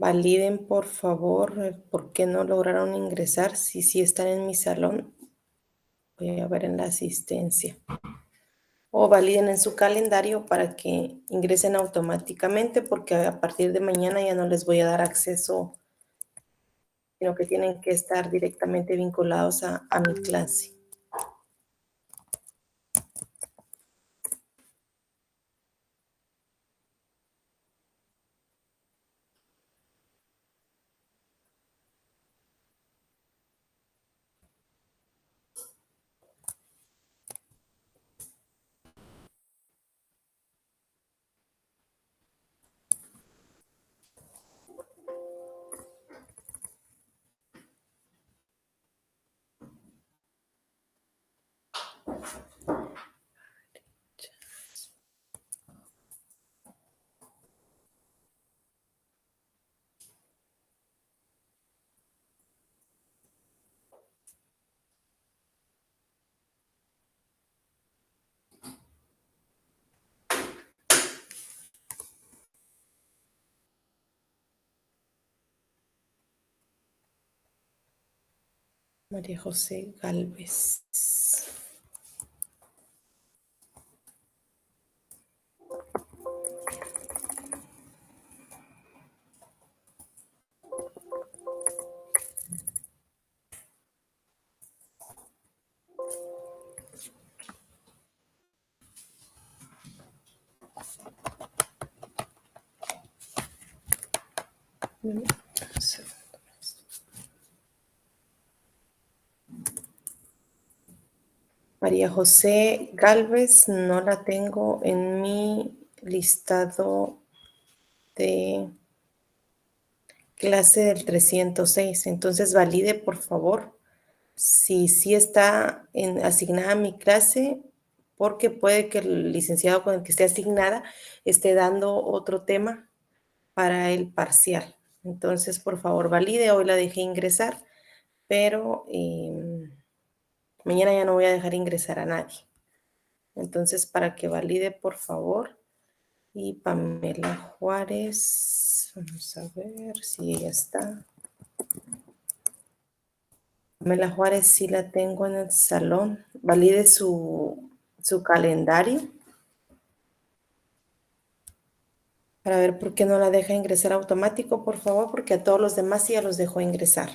Validen, por favor, por qué no lograron ingresar. Si sí están en mi salón, voy a ver en la asistencia. O validen en su calendario para que ingresen automáticamente, porque a partir de mañana ya no les voy a dar acceso, sino que tienen que estar directamente vinculados a mi clase. María José Galvez. María José Galvez no la tengo en mi listado de clase del 306. Entonces valide, por favor, si sí está asignada a mi clase, porque puede que el licenciado con el que esté asignada esté dando otro tema para el parcial. Entonces, por favor, valide. Hoy la dejé ingresar, pero mañana ya no voy a dejar ingresar a nadie. Entonces, para que valide, por favor. Y Pamela Juárez, vamos a ver si ella está. Pamela Juárez sí la tengo en el salón. Valide su calendario para ver por qué no la deja ingresar automático, por favor, porque a todos los demás sí ya los dejó ingresar.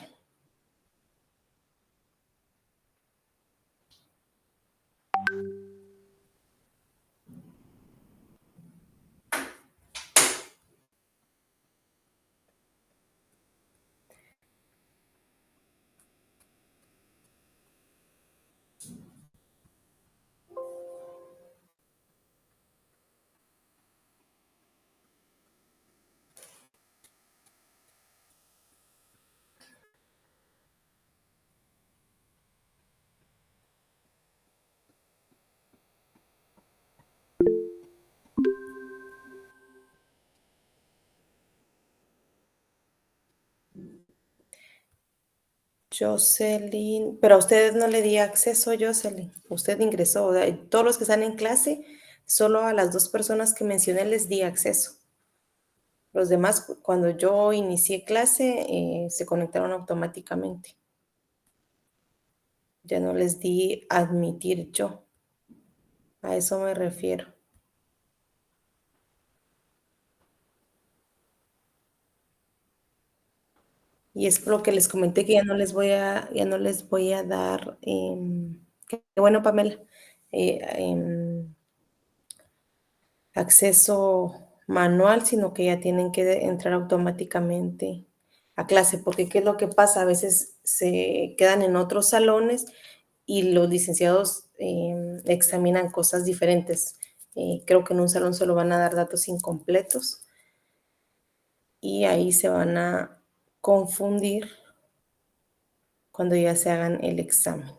Jocelyn, pero a ustedes no le di acceso, Jocelyn. Usted ingresó. Todos los que están en clase, solo a las 2 personas que mencioné les di acceso. Los demás, cuando yo inicié clase, se conectaron automáticamente. Ya no les di admitir yo. A eso me refiero. Y es por lo que les comenté que ya no les voy a dar, qué bueno, Pamela, acceso manual, sino que ya tienen que entrar automáticamente a clase, porque ¿qué es lo que pasa? A veces se quedan en otros salones y los licenciados examinan cosas diferentes. Creo que en un salón solo van a dar datos incompletos y ahí se van a confundir cuando ya se hagan el examen.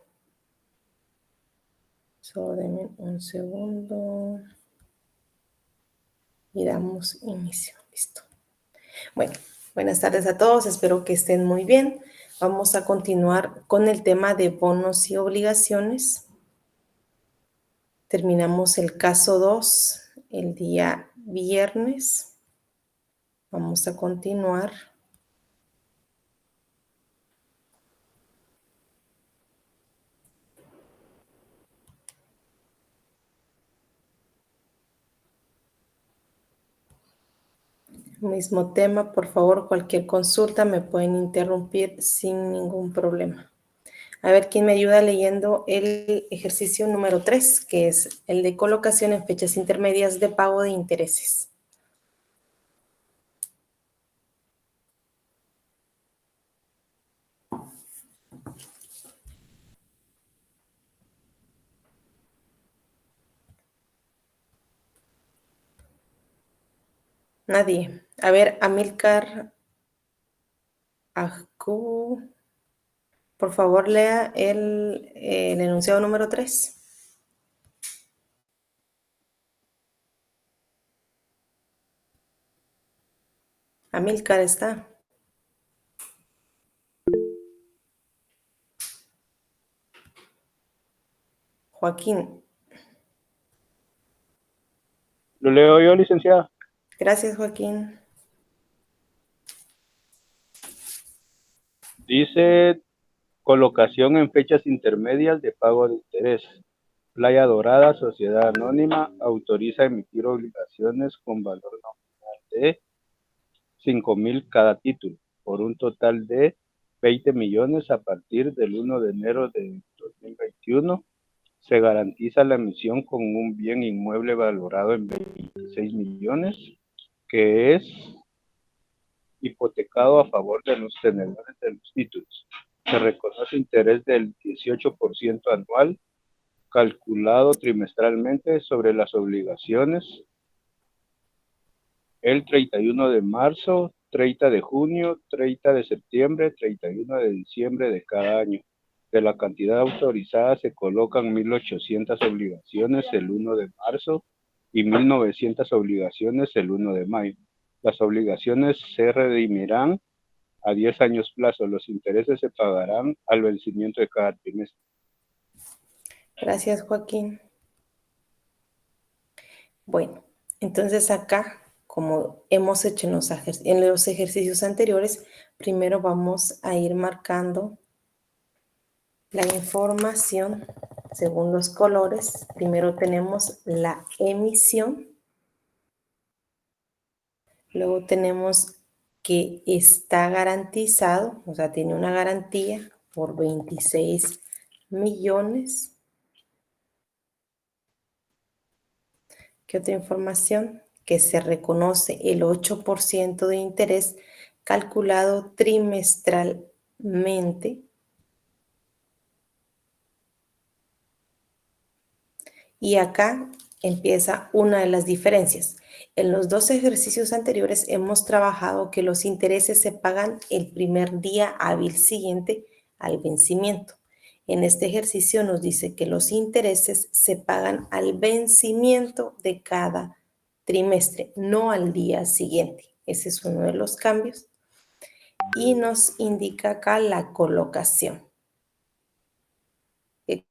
Solo denme un segundo y damos inicio. Listo. Bueno, buenas tardes a todos. Espero que estén muy bien. Vamos a continuar con el tema de bonos y obligaciones. Terminamos el caso 2 el día viernes. Vamos a continuar Mismo tema, por favor, cualquier consulta me pueden interrumpir sin ningún problema. A ver quién me ayuda leyendo el ejercicio número 3, que es el de colocación en fechas intermedias de pago de intereses. Nadie. A ver, Amilcar Ajcu, por favor, lea el enunciado número 3. Amilcar está. Joaquín. Lo leo yo, licenciada. Gracias, Joaquín. Dice colocación en fechas intermedias de pago de interés. Playa Dorada, Sociedad Anónima, autoriza emitir obligaciones con valor nominal de 5,000 cada título, por un total de 20 millones a partir del 1 de enero de 2021. Se garantiza la emisión con un bien inmueble valorado en 26 millones, que es hipotecado a favor de los tenedores de los títulos. Se reconoce interés del 18% anual, calculado trimestralmente sobre las obligaciones el 31 de marzo, 30 de junio, 30 de septiembre, 31 de diciembre de cada año. De la cantidad autorizada se colocan 1.800 obligaciones el 1 de marzo y 1.900 obligaciones el 1 de mayo. Las obligaciones se redimirán a 10 años plazo. Los intereses se pagarán al vencimiento de cada trimestre. Gracias, Joaquín. Bueno, entonces acá, como hemos hecho en los ejercicios anteriores, primero vamos a ir marcando la información según los colores. Primero tenemos la emisión, luego tenemos que está garantizado, o sea, tiene una garantía por 26 millones. ¿Qué otra información? Que se reconoce el 8% de interés calculado trimestralmente. Y acá empieza una de las diferencias. En los dos ejercicios anteriores hemos trabajado que los intereses se pagan el primer día hábil siguiente al vencimiento. En este ejercicio nos dice que los intereses se pagan al vencimiento de cada trimestre, no al día siguiente. Ese es uno de los cambios. Y nos indica acá la colocación.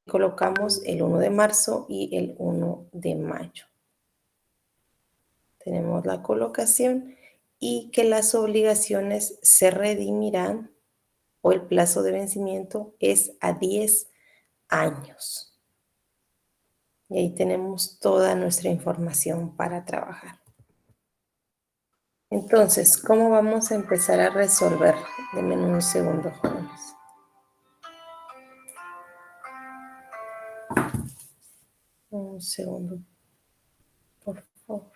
Colocamos el 1 de marzo y el 1 de mayo. Tenemos la colocación y que las obligaciones se redimirán o el plazo de vencimiento es a 10 años. Y ahí tenemos toda nuestra información para trabajar. Entonces, ¿cómo vamos a empezar a resolver? Denme un segundo, jóvenes. Un segundo, por favor.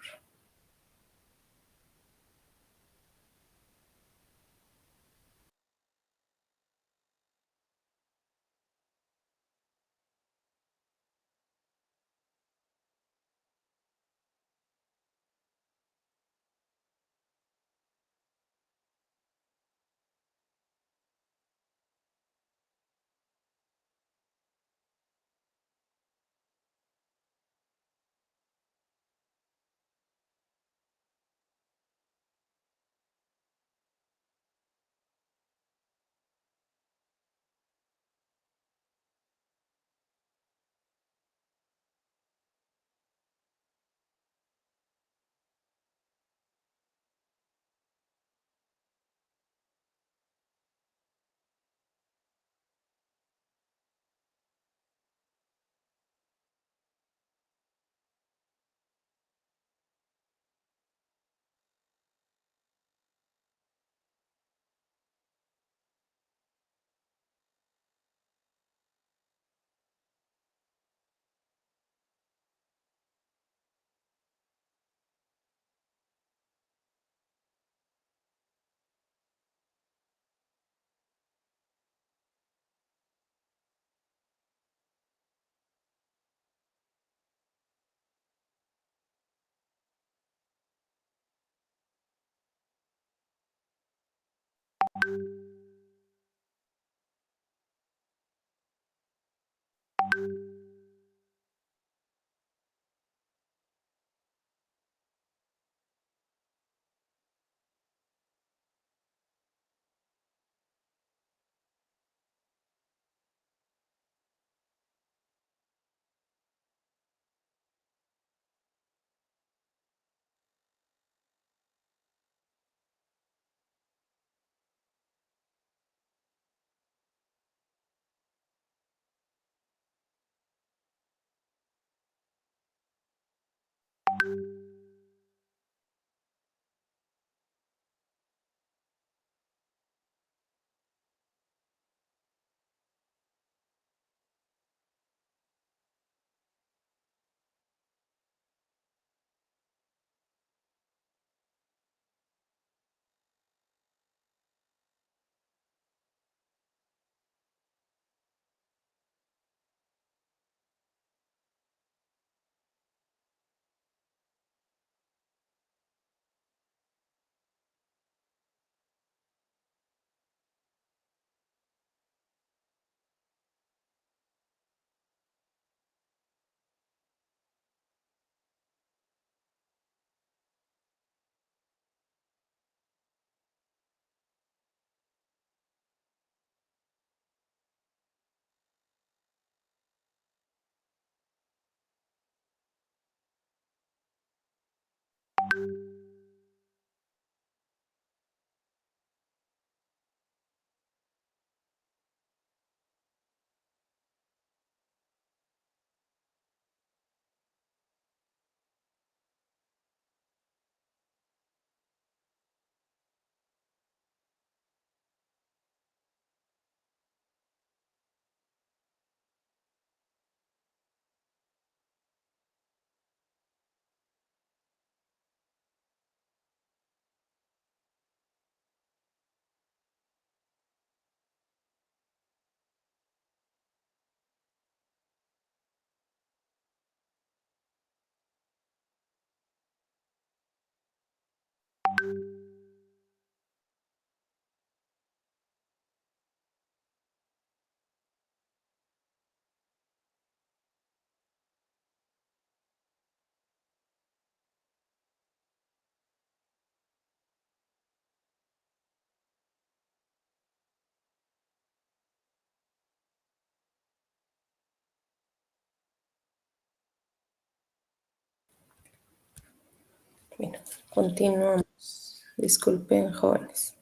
Bueno, continuamos. Disculpen, jóvenes.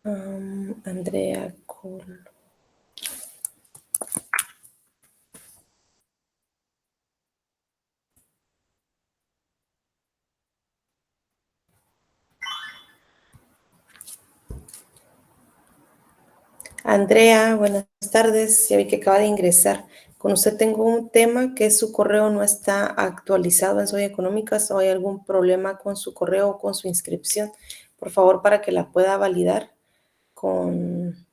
Andrea Colo. Andrea, buenas tardes. Ya vi que acaba de ingresar. Con usted tengo un tema que su correo no está actualizado en Soy Económicas o hay algún problema con su correo o con su inscripción. Por favor, para que la pueda validar con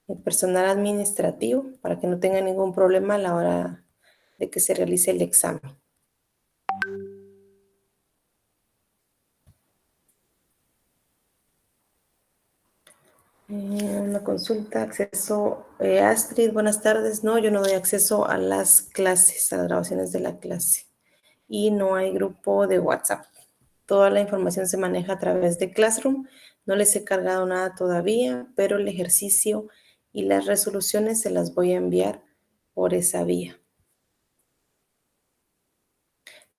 el personal administrativo, para que no tenga ningún problema a la hora de que se realice el examen. Una consulta, acceso. Astrid, buenas tardes. No, yo no doy acceso a las clases, a las grabaciones de la clase. Y no hay grupo de WhatsApp. Toda la información se maneja a través de Classroom. No les he cargado nada todavía, pero el ejercicio y las resoluciones se las voy a enviar por esa vía.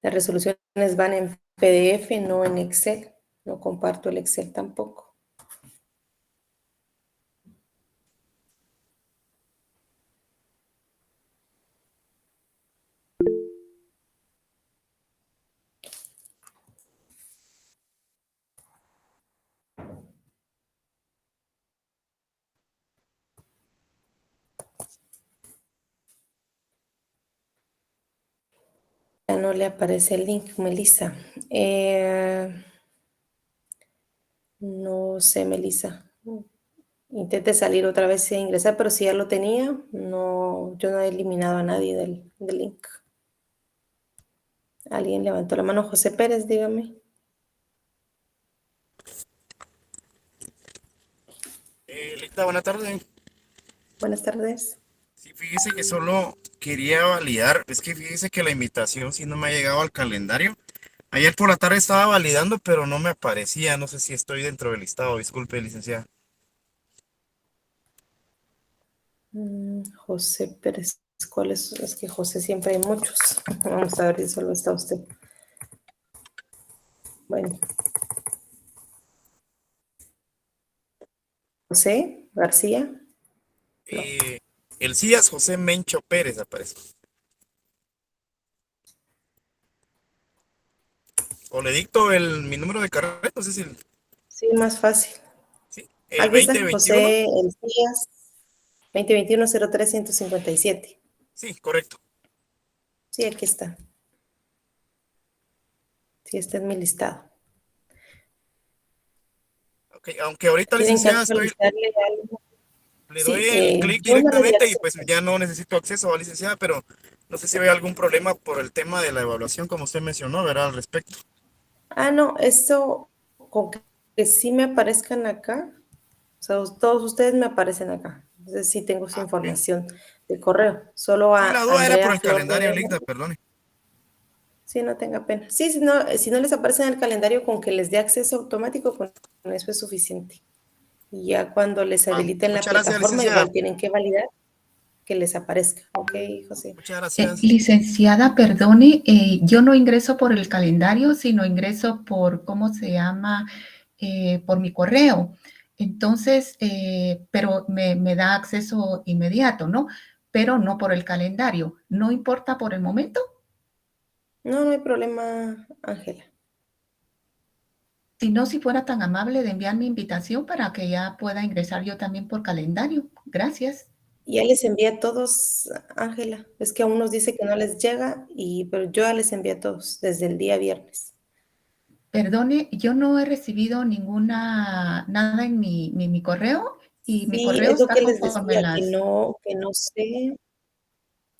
Las resoluciones van en PDF, no en Excel. No comparto el Excel tampoco. Ya no le aparece el link, Melissa. No sé, Melissa. Intente salir otra vez e ingresar, pero si ya lo tenía, no, yo no he eliminado a nadie del link. Alguien levantó la mano. José Pérez, dígame. Linda, buenas tardes. Buenas tardes. Sí, fíjese que solo quería validar, es que fíjese que la invitación sí no me ha llegado al calendario. Ayer por la tarde estaba validando, pero no me aparecía, no sé si estoy dentro del listado, disculpe, licenciada. José Pérez, ¿cuál es? Es que José siempre hay muchos. Vamos a ver si solo está usted. Bueno, José García. No. El CIAS José Mencho Pérez aparece. O le dicto mi número de carrera, no sé si Sí, más fácil. sí, el Aquí está, 2021. José Elías, 2021-03-157. Sí, correcto. Sí, aquí está. Sí, está en mi listado. Ok, aunque ahorita, ¿Tienen que licenciada, actualizarle algo? le doy Sí, el clic yo no le di directamente y pues acceso. ya no necesito acceso a licenciada, pero no sé si hay algún problema por el tema de la evaluación, como usted mencionó, ¿verdad? Al respecto. No, eso con que sí me aparezcan acá, o sea, todos ustedes me aparecen acá. Entonces sí tengo su Ah, ok. información de correo. Solo Sí, a la duda era por Andrea el Flor de calendario, Vega. Ligda, perdone. Sí, no tenga pena. Sí, si no les aparece en el calendario con que les dé acceso automático, con eso es suficiente. Y ya cuando les Ah, habiliten la muchas gracias, plataforma, licenciada. igual tienen que validar que les aparezca. Ok, José. Muchas gracias. Licenciada, perdone, yo no ingreso por el calendario, sino ingreso por, ¿cómo se llama? Por mi correo. Entonces, pero me da acceso inmediato, ¿no? Pero no por el calendario. ¿No importa por el momento? No, no hay problema, Ángela. Si no, si fuera tan amable de enviar mi invitación para que ya pueda ingresar yo también por calendario. Gracias. Ya les envié a todos, Ángela. Es que a unos dice que no les llega, pero yo ya les envié a todos desde el día viernes. Perdone, yo no he recibido nada en mi correo y mi Sí, correo es lo está que les conforme decía, que las... no sé.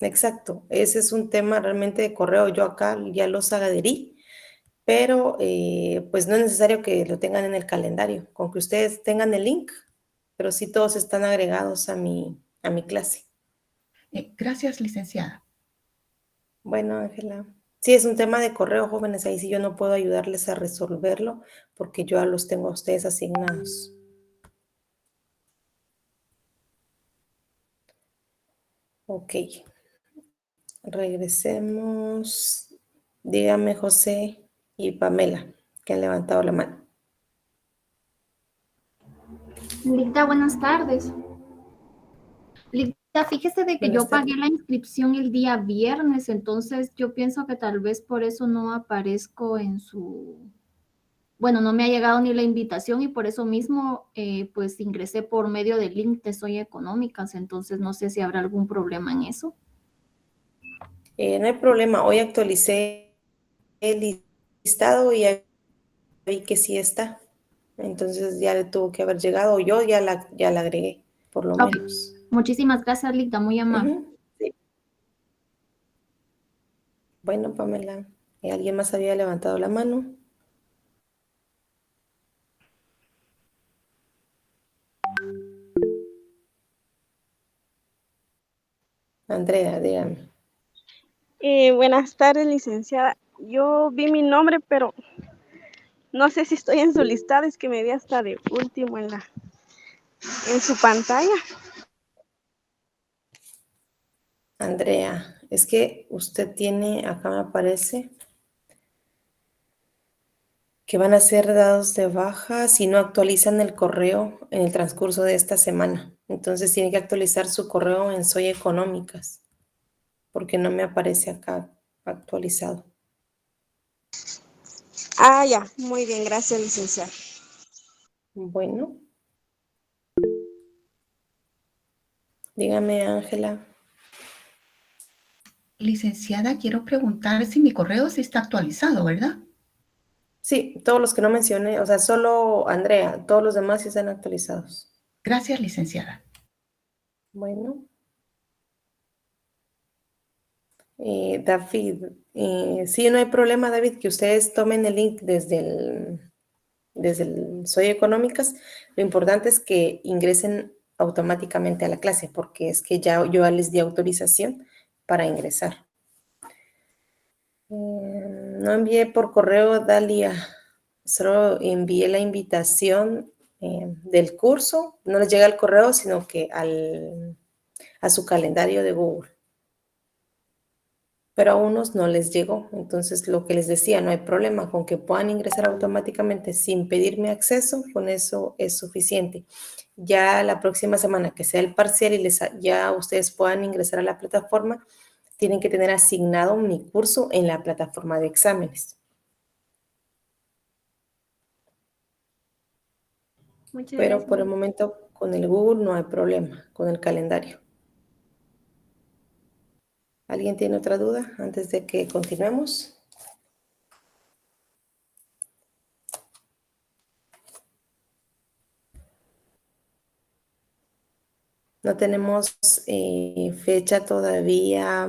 Exacto, ese es un tema realmente de correo. Yo acá ya los adherí, pero pues no es necesario que lo tengan en el calendario, con que ustedes tengan el link, pero sí todos están agregados a mi clase. gracias, licenciada. Bueno, Ángela. Sí, es un tema de correo, jóvenes. Ahí sí yo no puedo ayudarles a resolverlo porque yo ya los tengo a ustedes asignados. Ok, regresemos. Dígame José y Pamela, que han levantado la mano. Lita, buenas tardes. Lita, fíjese de que Buenas yo pagué tardes. la inscripción el día viernes, entonces yo pienso que tal vez por eso no aparezco en su... Bueno, no me ha llegado ni la invitación y por eso mismo pues ingresé por medio del link de Soy Económicas, entonces no sé si habrá algún problema en eso. No hay problema, hoy actualicé el listado y ya vi que sí está. Entonces ya le tuvo que haber llegado, yo ya la agregué, por lo Ok, menos. muchísimas gracias, Lita, muy amable. Ujú, sí. Bueno, Pamela, ¿alguien más había levantado la mano? Andrea, dígame. Buenas tardes, licenciada. Yo vi mi nombre, pero no sé si estoy en su listado, es que me vi hasta de último en su pantalla. Andrea, es que usted tiene, acá me aparece, que van a ser dados de baja si no actualizan el correo en el transcurso de esta semana. Entonces tiene que actualizar su correo en Soy Económicas, porque no me aparece acá actualizado. Ah, ya, muy bien, gracias, licenciada. Bueno, dígame, Ángela. Licenciada, quiero preguntar si mi correo sí está actualizado, ¿verdad? Sí, todos los que no mencioné, o sea, solo Andrea, todos los demás sí están actualizados. Gracias, licenciada. Bueno, David, sí, no hay problema, David, que ustedes tomen el link desde el Soy Económicas. Lo importante es que ingresen automáticamente a la clase, porque es que yo ya les di autorización para ingresar. No envié por correo, Dalia, solo envié la invitación del curso. No les llega el correo, sino que a su calendario de Google. Pero a unos no les llegó. Entonces, lo que les decía, no hay problema con que puedan ingresar automáticamente sin pedirme acceso, con eso es suficiente. Ya la próxima semana que sea el parcial y ya ustedes puedan ingresar a la plataforma, tienen que tener asignado mi curso en la plataforma de exámenes. Muchas Pero por el gracias. momento con el Google no hay problema, con el calendario. ¿Alguien tiene otra duda antes de que continuemos? No tenemos fecha todavía.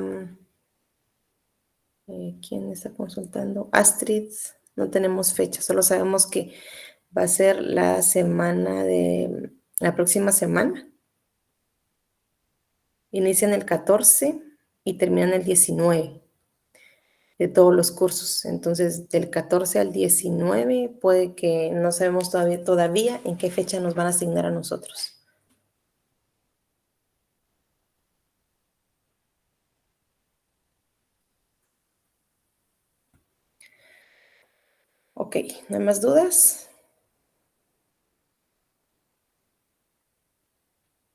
¿Quién está consultando? Astrid, no tenemos fecha, solo sabemos que va a ser la próxima semana. Inician el 14 y terminan el 19 de todos los cursos. Entonces, del 14 al 19 puede que no sabemos todavía en qué fecha nos van a asignar a nosotros. Ok, ¿no hay más dudas?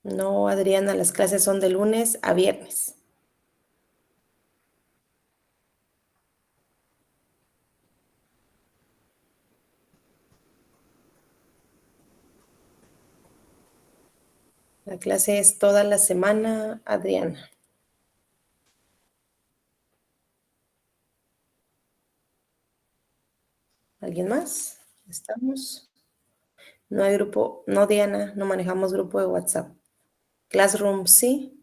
No, Adriana, las clases son de lunes a viernes. La clase es toda la semana, Adriana. ¿Alguien más? ¿Estamos? No hay grupo, no, Diana, no manejamos grupo de WhatsApp. Classroom, sí.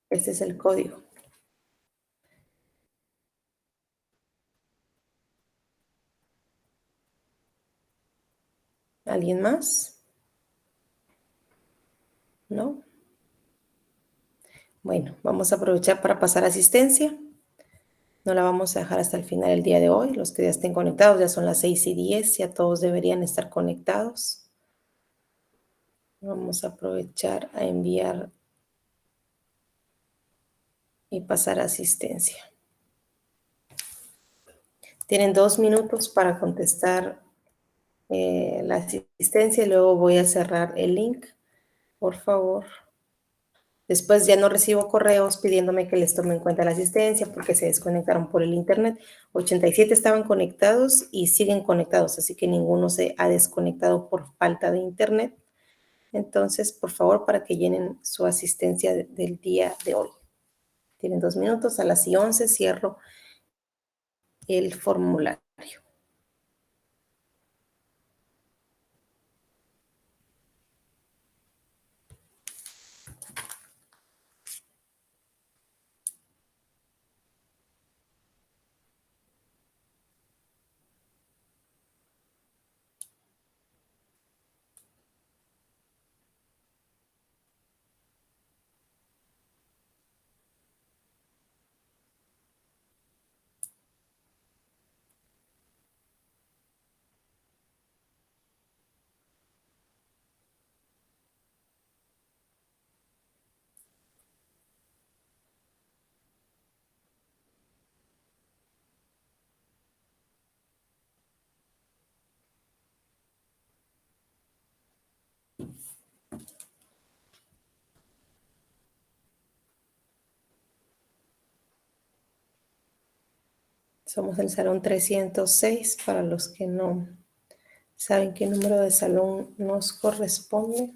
Este es el código. ¿Alguien más? ¿No? Bueno, vamos a aprovechar para pasar asistencia. No la vamos a dejar hasta el final del día de hoy. Los que ya estén conectados, ya son las 6:10, ya todos deberían estar conectados. Vamos a aprovechar a enviar y pasar a asistencia. Tienen 2 minutos para contestar la asistencia y luego voy a cerrar el link, por favor. Después ya no recibo correos pidiéndome que les tome en cuenta la asistencia porque se desconectaron por el internet. 87 estaban conectados y siguen conectados, así que ninguno se ha desconectado por falta de internet. Entonces, por favor, para que llenen su asistencia del día de hoy. Tienen 2 minutos, a las 11 cierro el formulario. Somos el salón 306 para los que no saben qué número de salón nos corresponde.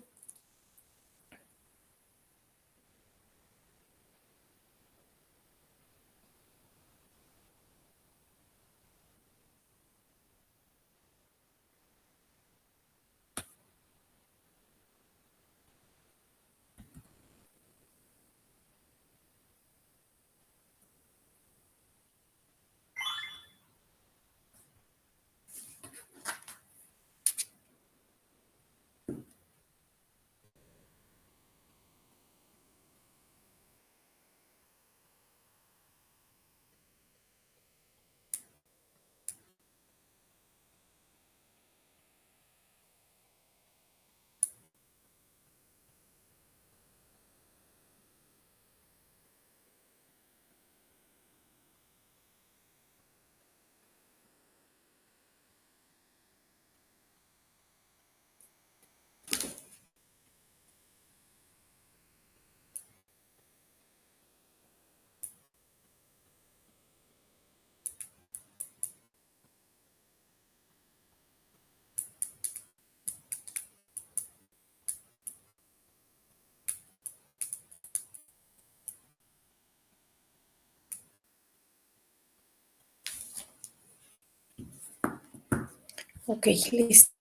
Ok, listo.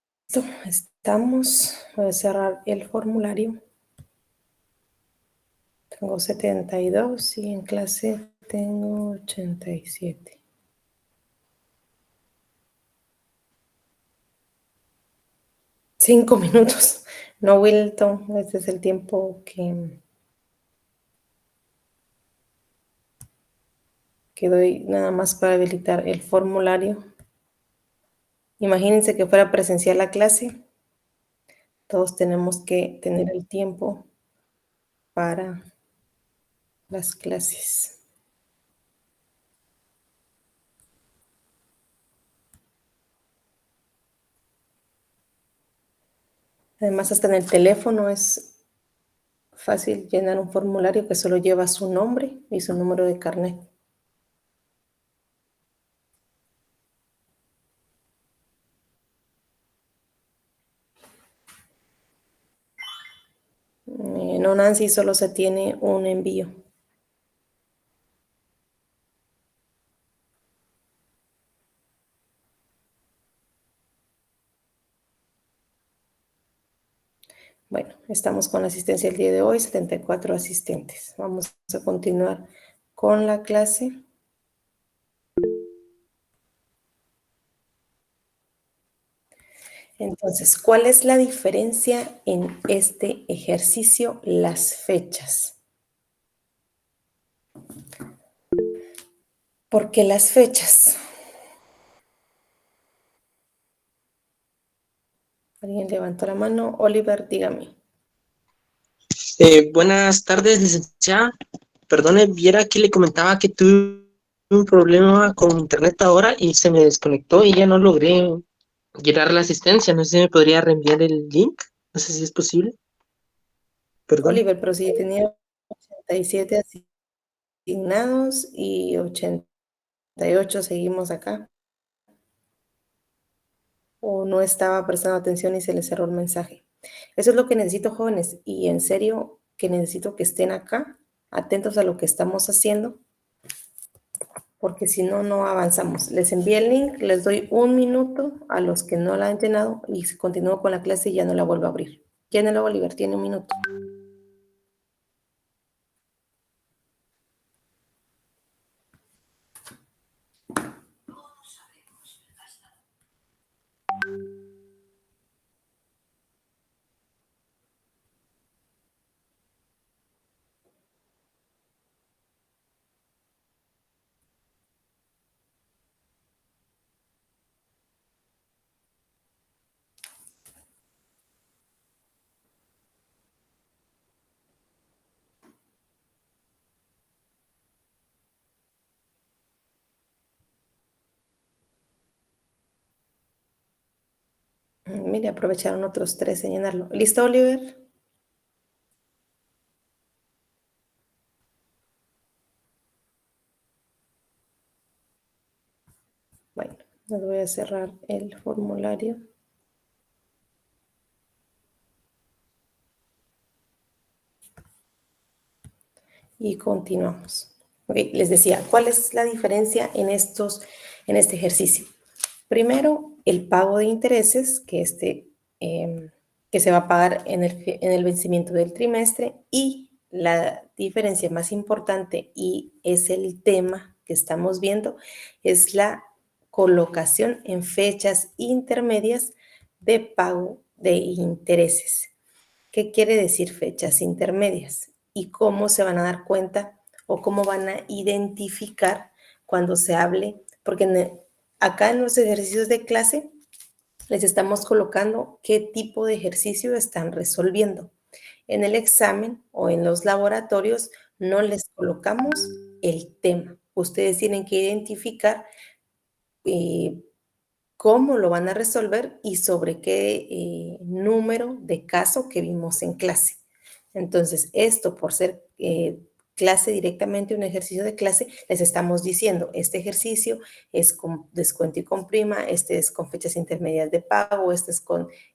Estamos. Voy a cerrar el formulario. Tengo 72 y en clase tengo 87. Cinco minutos. No, Wilton, este es el tiempo que doy nada más para habilitar el formulario. Imagínense que fuera presencial la clase. Todos tenemos que tener el tiempo para las clases. Además, hasta en el teléfono es fácil llenar un formulario que solo lleva su nombre y su número de carnet. No, Nancy, solo se tiene un envío. Bueno, estamos con la asistencia el día de hoy, 74 asistentes. Vamos a continuar con la clase. Entonces, ¿cuál es la diferencia en este ejercicio? Las fechas. ¿Por qué las fechas? ¿Alguien levantó la mano? Oliver, dígame. Buenas tardes, licenciada. Perdone, viera que le comentaba que tuve un problema con internet ahora y se me desconectó y ya no logré llenar la asistencia. No sé si me podría reenviar el link. No sé si es posible. Perdón. Oliver, pero sí tenía 87 asignados y 88 seguimos acá. O no estaba prestando atención y se les cerró el mensaje. Eso es lo que necesito, jóvenes, y en serio que necesito que estén acá, atentos a lo que estamos haciendo, porque si no, no avanzamos. Les envié el link, les doy 1 minuto a los que no la han llenado y continúo con la clase y ya no la vuelvo a abrir. Llénelo, Oliver, tiene 1 minuto. Mire, aprovecharon otros 3 en llenarlo. ¿Listo, Oliver? Bueno, les voy a cerrar el formulario. Y continuamos. Okay, les decía, ¿cuál es la diferencia en este ejercicio? Primero, el pago de intereses, que se va a pagar en el vencimiento del trimestre, y la diferencia más importante, y es el tema que estamos viendo, es la colocación en fechas intermedias de pago de intereses. ¿Qué quiere decir fechas intermedias? ¿Y cómo se van a dar cuenta o cómo van a identificar cuando se hable? Porque acá en los ejercicios de clase les estamos colocando qué tipo de ejercicio están resolviendo. En el examen o en los laboratorios no les colocamos el tema. Ustedes tienen que identificar cómo lo van a resolver y sobre qué número de caso que vimos en clase. Entonces, esto por ser clase directamente, un ejercicio de clase, les estamos diciendo, este ejercicio es con descuento y con prima, este es con fechas intermedias de pago, este es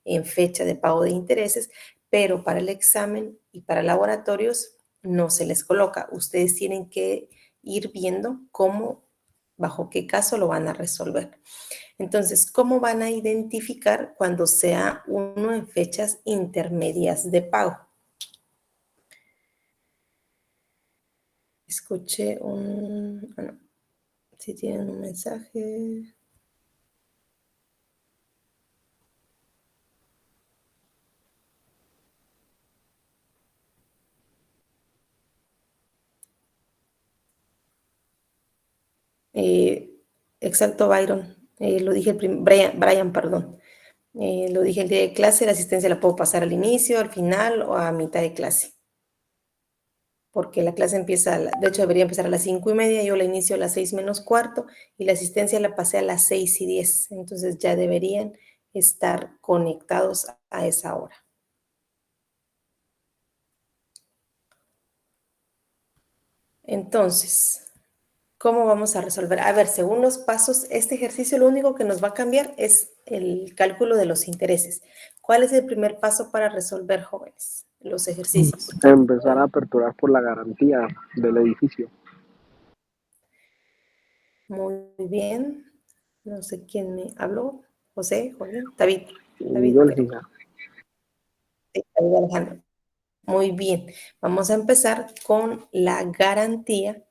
en fecha de pago de intereses, pero para el examen y para laboratorios no se les coloca. Ustedes tienen que ir viendo cómo, bajo qué caso lo van a resolver. Entonces, ¿cómo van a identificar cuando sea uno en fechas intermedias de pago? Escuché no, si tienen un mensaje. Exacto, Byron. Lo dije Brian, perdón. Lo dije el día de clase, la asistencia la puedo pasar al inicio, al final o a mitad de clase. Porque la clase empieza, de hecho debería empezar a las 5:30, yo la inicio a las 6:45 y la asistencia la pasé a las 6:10. Entonces ya deberían estar conectados a esa hora. Entonces, ¿cómo vamos a resolver? A ver, según los pasos, este ejercicio lo único que nos va a cambiar es el cálculo de los intereses. ¿Cuál es el primer paso para resolver, jóvenes, los ejercicios? Empezar a aperturar por la garantía del edificio. Muy bien. No sé quién me habló. José, Juan, David. Yo les digo. Sí, David Alejandro. Muy bien. Vamos a empezar con la garantía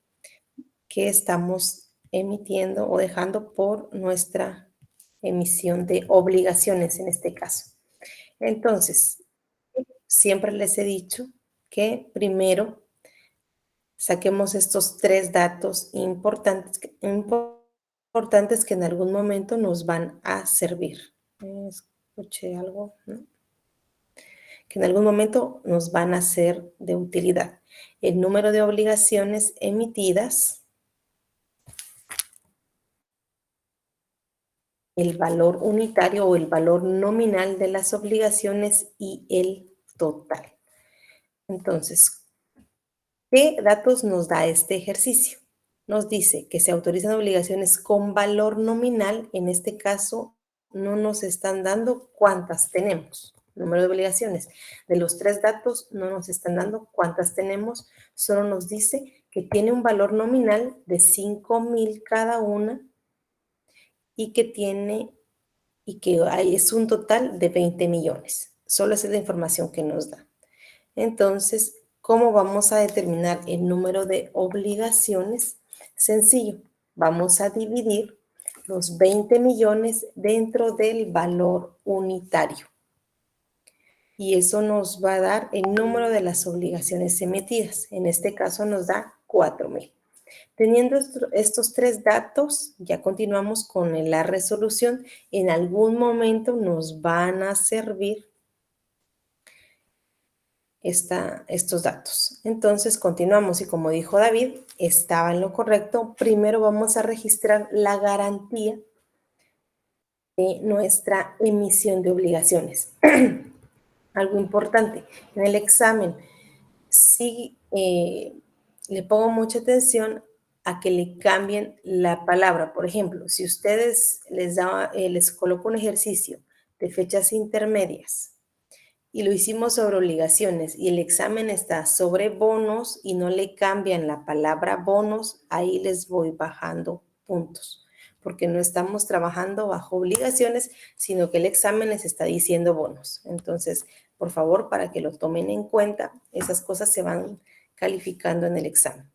que estamos emitiendo o dejando por nuestra emisión de obligaciones en este caso. Entonces, siempre les he dicho que primero saquemos estos 3 datos importantes que en algún momento nos van a servir. Escuché algo, ¿no? Que en algún momento nos van a ser de utilidad. el número de obligaciones emitidas, el valor unitario o el valor nominal de las obligaciones y el total. Entonces, ¿qué datos nos da este ejercicio? Nos dice que se autorizan obligaciones con valor nominal. En este caso, no nos están dando cuántas tenemos. Número de obligaciones. De los 3 datos, no nos están dando cuántas tenemos. Solo nos dice que tiene un valor nominal de 5,000 cada una y que es un total de 20 millones. Solo esa es la información que nos da. Entonces, ¿cómo vamos a determinar el número de obligaciones? Sencillo, vamos a dividir los 20 millones dentro del valor unitario. Y eso nos va a dar el número de las obligaciones emitidas. En este caso nos da 4,000. Teniendo estos 3 datos, ya continuamos con la resolución. En algún momento nos van a servir estos datos. Entonces, continuamos y como dijo David, estaba en lo correcto. Primero vamos a registrar la garantía de nuestra emisión de obligaciones. Algo importante, en el examen, sí le pongo mucha atención a que le cambien la palabra. Por ejemplo, si ustedes les coloco un ejercicio de fechas intermedias y lo hicimos sobre obligaciones y el examen está sobre bonos y no le cambian la palabra bonos, ahí les voy bajando puntos, porque no estamos trabajando bajo obligaciones, sino que el examen les está diciendo bonos. Entonces, por favor, para que lo tomen en cuenta, esas cosas se van calificando en el examen.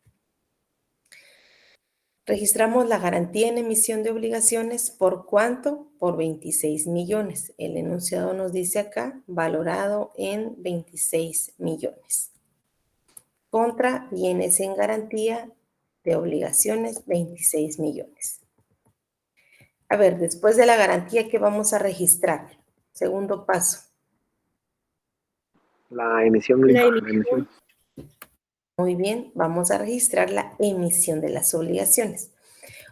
Registramos la garantía en emisión de obligaciones, ¿por cuánto? Por 26 millones. El enunciado nos dice acá, valorado en 26 millones. Contra bienes en garantía de obligaciones, 26 millones. A ver, después de la garantía, ¿qué vamos a registrar? Segundo paso. La emisión. Muy bien, vamos a registrar la emisión de las obligaciones.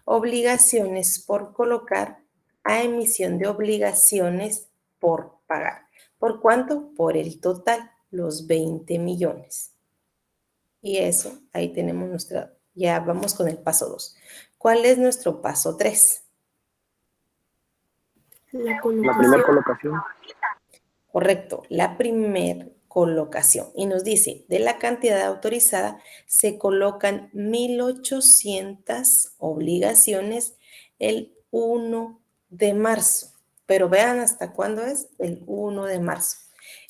Obligaciones por colocar a emisión de obligaciones por pagar. ¿Por cuánto? Por el total, los 20 millones. Y eso, ahí tenemos ya vamos con el paso 2. ¿Cuál es nuestro paso 3? La primera colocación. Correcto, la primera colocación. Y nos dice, de la cantidad autorizada se colocan 1,800 obligaciones el 1 de marzo. Pero vean hasta cuándo es el 1 de marzo.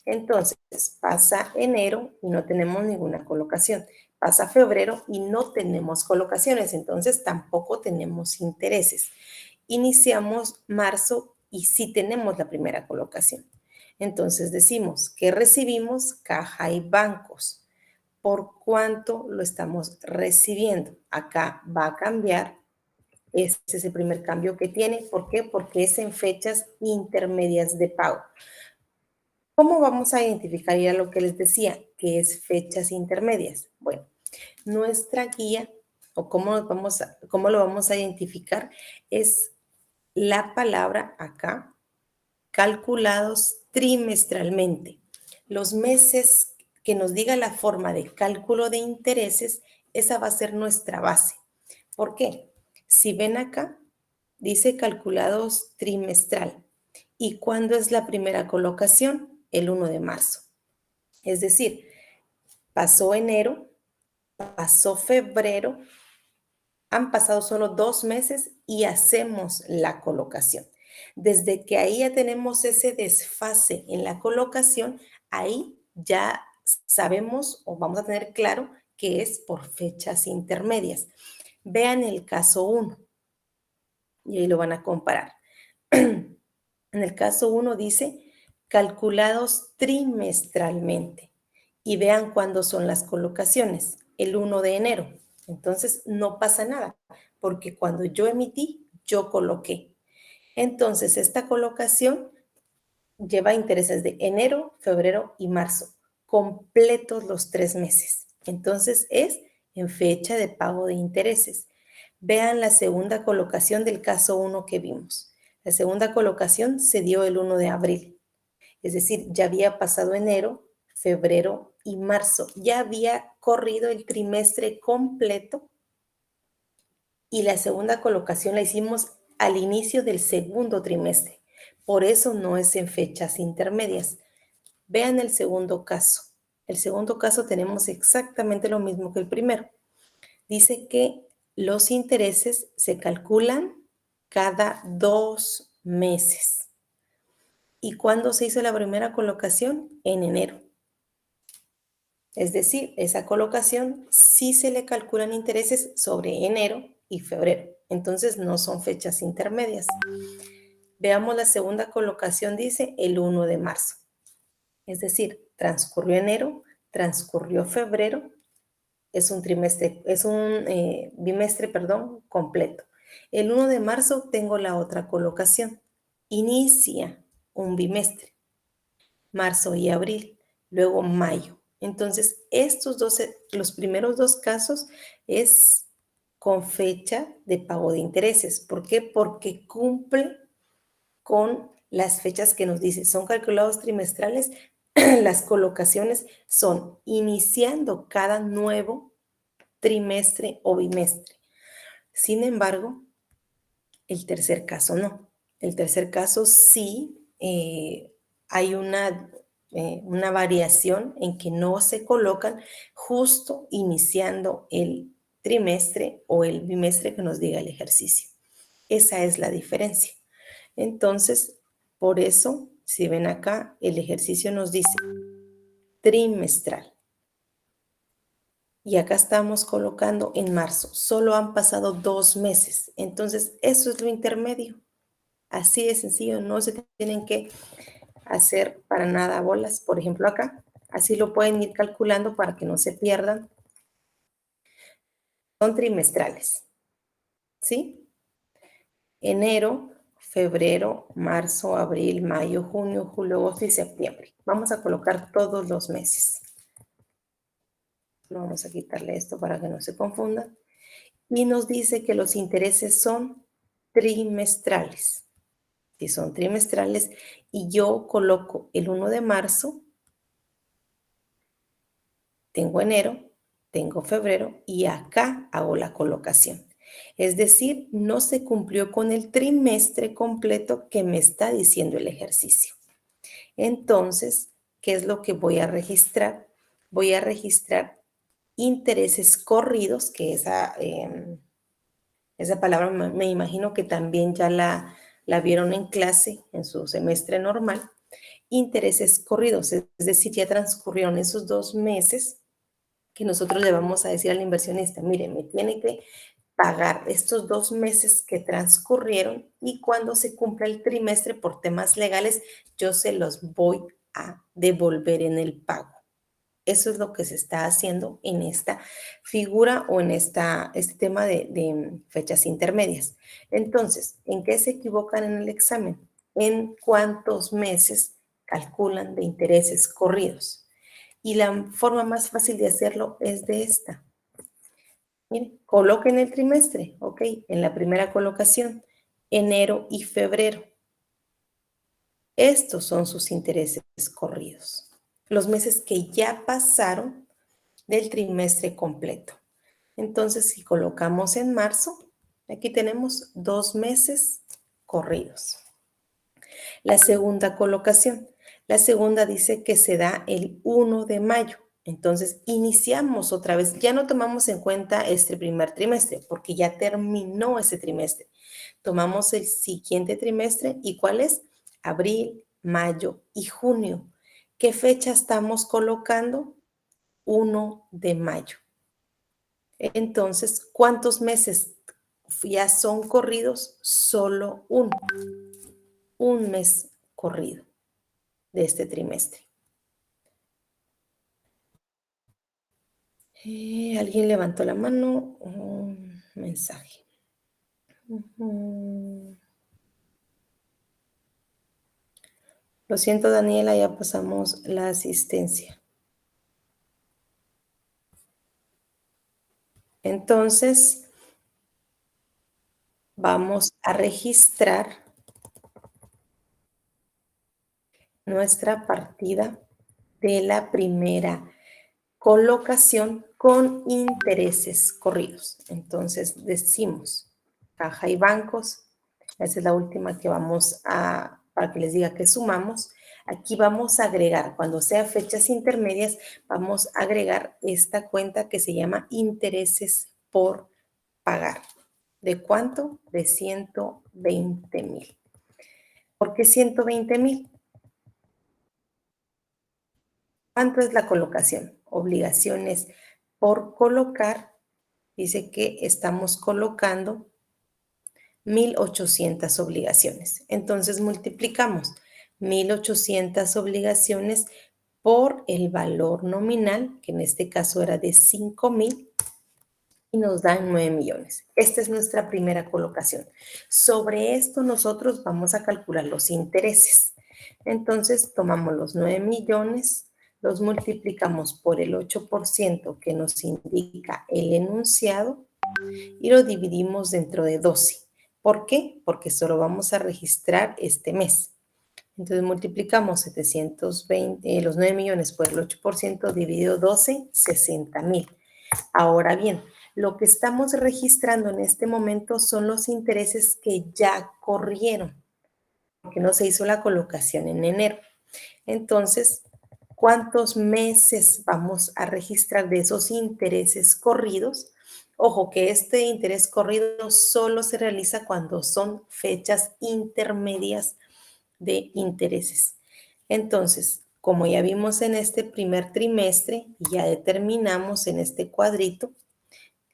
Entonces, pasa enero y no tenemos ninguna colocación. Pasa febrero y no tenemos colocaciones, entonces tampoco tenemos intereses. Iniciamos marzo y sí tenemos la primera colocación. Entonces decimos que recibimos caja y bancos. ¿Por cuánto lo estamos recibiendo? Acá va a cambiar. Este es el primer cambio que tiene. ¿Por qué? Porque es en fechas intermedias de pago. ¿Cómo vamos a identificar ya lo que les decía, que es fechas intermedias? Bueno, nuestra guía, o cómo lo vamos a identificar, es la palabra acá, calculados trimestralmente. Los meses que nos diga la forma de cálculo de intereses, esa va a ser nuestra base. ¿Por qué? Si ven acá, dice calculados trimestral. ¿Y cuándo es la primera colocación? El 1 de marzo. Es decir, pasó enero, pasó febrero, han pasado solo 2 meses y hacemos la colocación. Desde que ahí ya tenemos ese desfase en la colocación, ahí ya sabemos o vamos a tener claro que es por fechas intermedias. Vean el caso 1 y ahí lo van a comparar. En el caso 1 dice calculados trimestralmente y vean cuándo son las colocaciones, el 1 de enero. Entonces no pasa nada porque cuando yo emití, yo coloqué. Entonces, esta colocación lleva intereses de enero, febrero y marzo, completos los 3 meses. Entonces es en fecha de pago de intereses. Vean la segunda colocación del caso 1 que vimos. La segunda colocación se dio el 1 de abril. Es decir, ya había pasado enero, febrero y marzo. Ya había corrido el trimestre completo y la segunda colocación la hicimos al inicio del segundo trimestre. Por eso no es en fechas intermedias. Vean el segundo caso. El segundo caso tenemos exactamente lo mismo que el primero. Dice que los intereses se calculan cada 2 meses. ¿Y cuándo se hizo la primera colocación? En enero. Es decir, esa colocación sí se le calculan intereses sobre enero y febrero. Entonces no son fechas intermedias. Veamos la segunda colocación, dice el 1 de marzo. Es decir, transcurrió enero, transcurrió febrero, es un bimestre, completo. El 1 de marzo tengo la otra colocación. Inicia un bimestre, marzo y abril, luego mayo. Entonces, los primeros dos casos es con fecha de pago de intereses. ¿Por qué? Porque cumple con las fechas que nos dice. Son calculados trimestrales. Las colocaciones son iniciando cada nuevo trimestre o bimestre. Sin embargo, el tercer caso no. El tercer caso sí hay una variación en que no se colocan justo iniciando el trimestre o el bimestre que nos diga el ejercicio. Esa es la diferencia. Entonces, por eso, si ven acá, el ejercicio nos dice trimestral. Y acá estamos colocando en marzo. Solo han pasado 2 meses. Entonces, eso es lo intermedio. Así de sencillo, no se tienen que hacer para nada bolas. Por ejemplo, acá, así lo pueden ir calculando para que no se pierdan. Son trimestrales, ¿sí? Enero, febrero, marzo, abril, mayo, junio, julio, agosto y septiembre. Vamos a colocar todos los meses. Vamos a quitarle esto para que no se confundan. Y nos dice que los intereses son trimestrales. Si son trimestrales y yo coloco el 1 de marzo, tengo enero, tengo febrero y acá hago la colocación. Es decir, no se cumplió con el trimestre completo que me está diciendo el ejercicio. Entonces, ¿qué es lo que voy a registrar? Voy a registrar intereses corridos, que esa palabra me imagino que también ya la vieron en clase, en su semestre normal. Intereses corridos, es decir, ya transcurrieron esos 2 meses que nosotros le vamos a decir al inversionista, mire, me tiene que pagar estos 2 meses que transcurrieron y cuando se cumpla el trimestre por temas legales, yo se los voy a devolver en el pago. Eso es lo que se está haciendo en esta figura o en este tema de fechas intermedias. Entonces, ¿en qué se equivocan en el examen? ¿En cuántos meses calculan de intereses corridos? Y la forma más fácil de hacerlo es de esta. Miren, coloquen el trimestre, ¿ok? En la primera colocación, enero y febrero. Estos son sus intereses corridos. Los meses que ya pasaron del trimestre completo. Entonces, si colocamos en marzo, aquí tenemos 2 meses corridos. La segunda colocación. La segunda dice que se da el 1 de mayo. Entonces, iniciamos otra vez. Ya no tomamos en cuenta este primer trimestre porque ya terminó ese trimestre. Tomamos el siguiente trimestre. ¿Y cuál es? Abril, mayo y junio. ¿Qué fecha estamos colocando? 1 de mayo. Entonces, ¿cuántos meses ya son corridos? Solo uno. Un mes corrido de este trimestre. ¿Alguien levantó la mano? Un mensaje. Lo siento, Daniela, ya pasamos la asistencia. Entonces, vamos a registrar nuestra partida de la primera colocación con intereses corridos. Entonces, decimos caja y bancos. Esa es la última que vamos a, para que les diga que sumamos. Aquí vamos a agregar, cuando sea fechas intermedias, vamos a agregar esta cuenta que se llama intereses por pagar. ¿De cuánto? De 120,000. ¿Por qué 120,000? ¿Cuánto es la colocación? Obligaciones por colocar. Dice que estamos colocando 1,800 obligaciones. Entonces multiplicamos 1,800 obligaciones por el valor nominal, que en este caso era de 5,000, y nos dan 9 millones. Esta es nuestra primera colocación. Sobre esto nosotros vamos a calcular los intereses. Entonces tomamos los 9 millones, los multiplicamos por el 8% que nos indica el enunciado y lo dividimos dentro de 12. ¿Por qué? Porque solo vamos a registrar este mes. Entonces multiplicamos 720, los 9 millones por el 8% dividido 12, 60,000. Ahora bien, lo que estamos registrando en este momento son los intereses que ya corrieron, porque no se hizo la colocación en enero. Entonces, ¿cuántos meses vamos a registrar de esos intereses corridos? Ojo, que este interés corrido solo se realiza cuando son fechas intermedias de intereses. Entonces, como ya vimos en este primer trimestre, y ya determinamos en este cuadrito,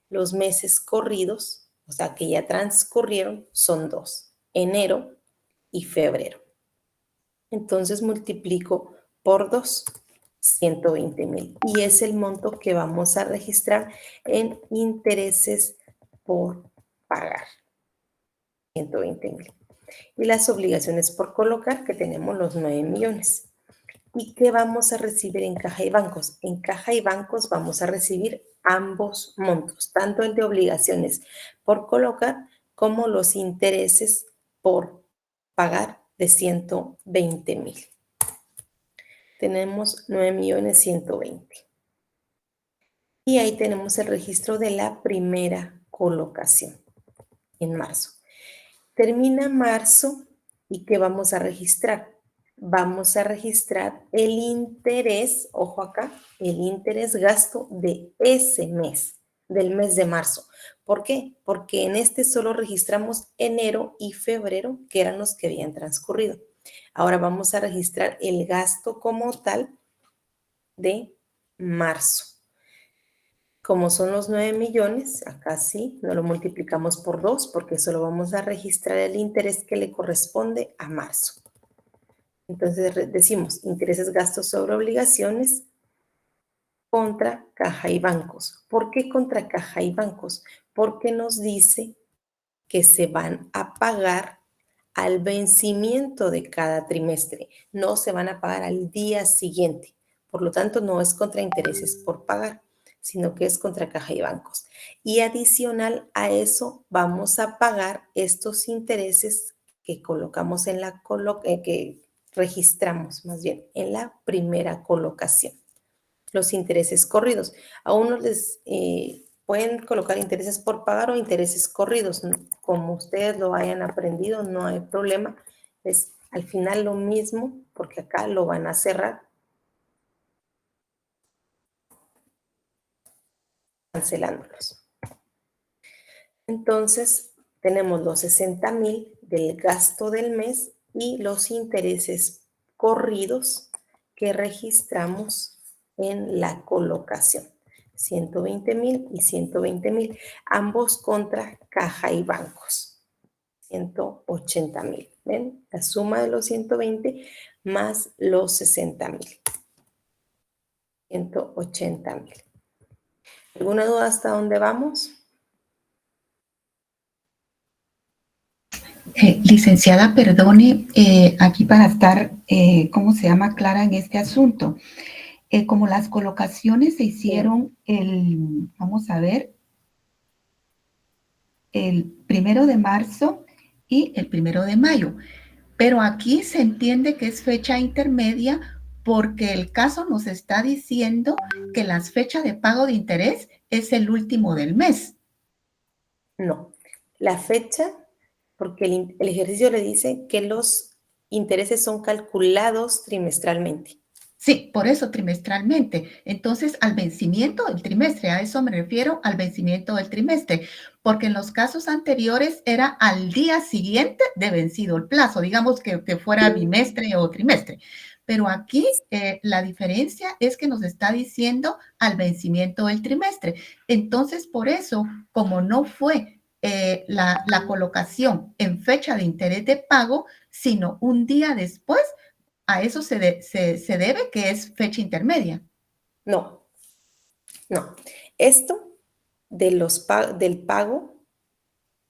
los meses corridos, o sea, que ya transcurrieron, son 2, enero y febrero. Entonces multiplico por 2, 120,000. Y es el monto que vamos a registrar en intereses por pagar, 120,000. Y las obligaciones por colocar, que tenemos los 9 millones. ¿Y qué vamos a recibir en caja y bancos? En caja y bancos vamos a recibir ambos montos, tanto el de obligaciones por colocar como los intereses por pagar de 120,000. Tenemos 9,120,000. Y ahí tenemos el registro de la primera colocación en marzo. Termina marzo y ¿qué vamos a registrar? Vamos a registrar el interés, ojo acá, el interés gasto de ese mes, del mes de marzo. ¿Por qué? Porque en este solo registramos enero y febrero, que eran los que habían transcurrido. Ahora vamos a registrar el gasto como tal de marzo. Como son los 9 millones, acá sí, no lo multiplicamos por 2 porque solo vamos a registrar el interés que le corresponde a marzo. Entonces decimos intereses, gastos sobre obligaciones contra caja y bancos. ¿Por qué contra caja y bancos? Porque nos dice que se van a pagar al vencimiento de cada trimestre, no se van a pagar al día siguiente. Por lo tanto, no es contra intereses por pagar, sino que es contra caja y bancos. Y adicional a eso, vamos a pagar estos intereses que colocamos en la que registramos más bien en la primera colocación. Los intereses corridos. A unos les pueden colocar intereses por pagar o intereses corridos. Como ustedes lo hayan aprendido, no hay problema. Es al final lo mismo, porque acá lo van a cerrar. Cancelándolos. Entonces, tenemos los 60,000 del gasto del mes y los intereses corridos que registramos en la colocación. 120,000 y 120,000, ambos contra caja y bancos. 180,000. ¿Ven? La suma de los 120 más los 60,000. 180,000. ¿Alguna duda hasta dónde vamos? Licenciada, perdone, aquí para estar, ¿cómo se llama? Clara en este asunto. Como las colocaciones se hicieron vamos a ver, el 1 de marzo y el 1 de mayo. Pero aquí se entiende que es fecha intermedia porque el caso nos está diciendo que la fecha de pago de interés es el último del mes. No, la fecha, porque el ejercicio le dice que los intereses son calculados trimestralmente. Sí, por eso trimestralmente. Entonces, al vencimiento del trimestre, a eso me refiero, al vencimiento del trimestre, porque en los casos anteriores era al día siguiente de vencido el plazo, digamos que fuera bimestre o trimestre. Pero aquí la diferencia es que nos está diciendo al vencimiento del trimestre. Entonces, por eso, como no fue la colocación en fecha de interés de pago, sino un día después, a eso se debe que es fecha intermedia. No, no. Esto del pago,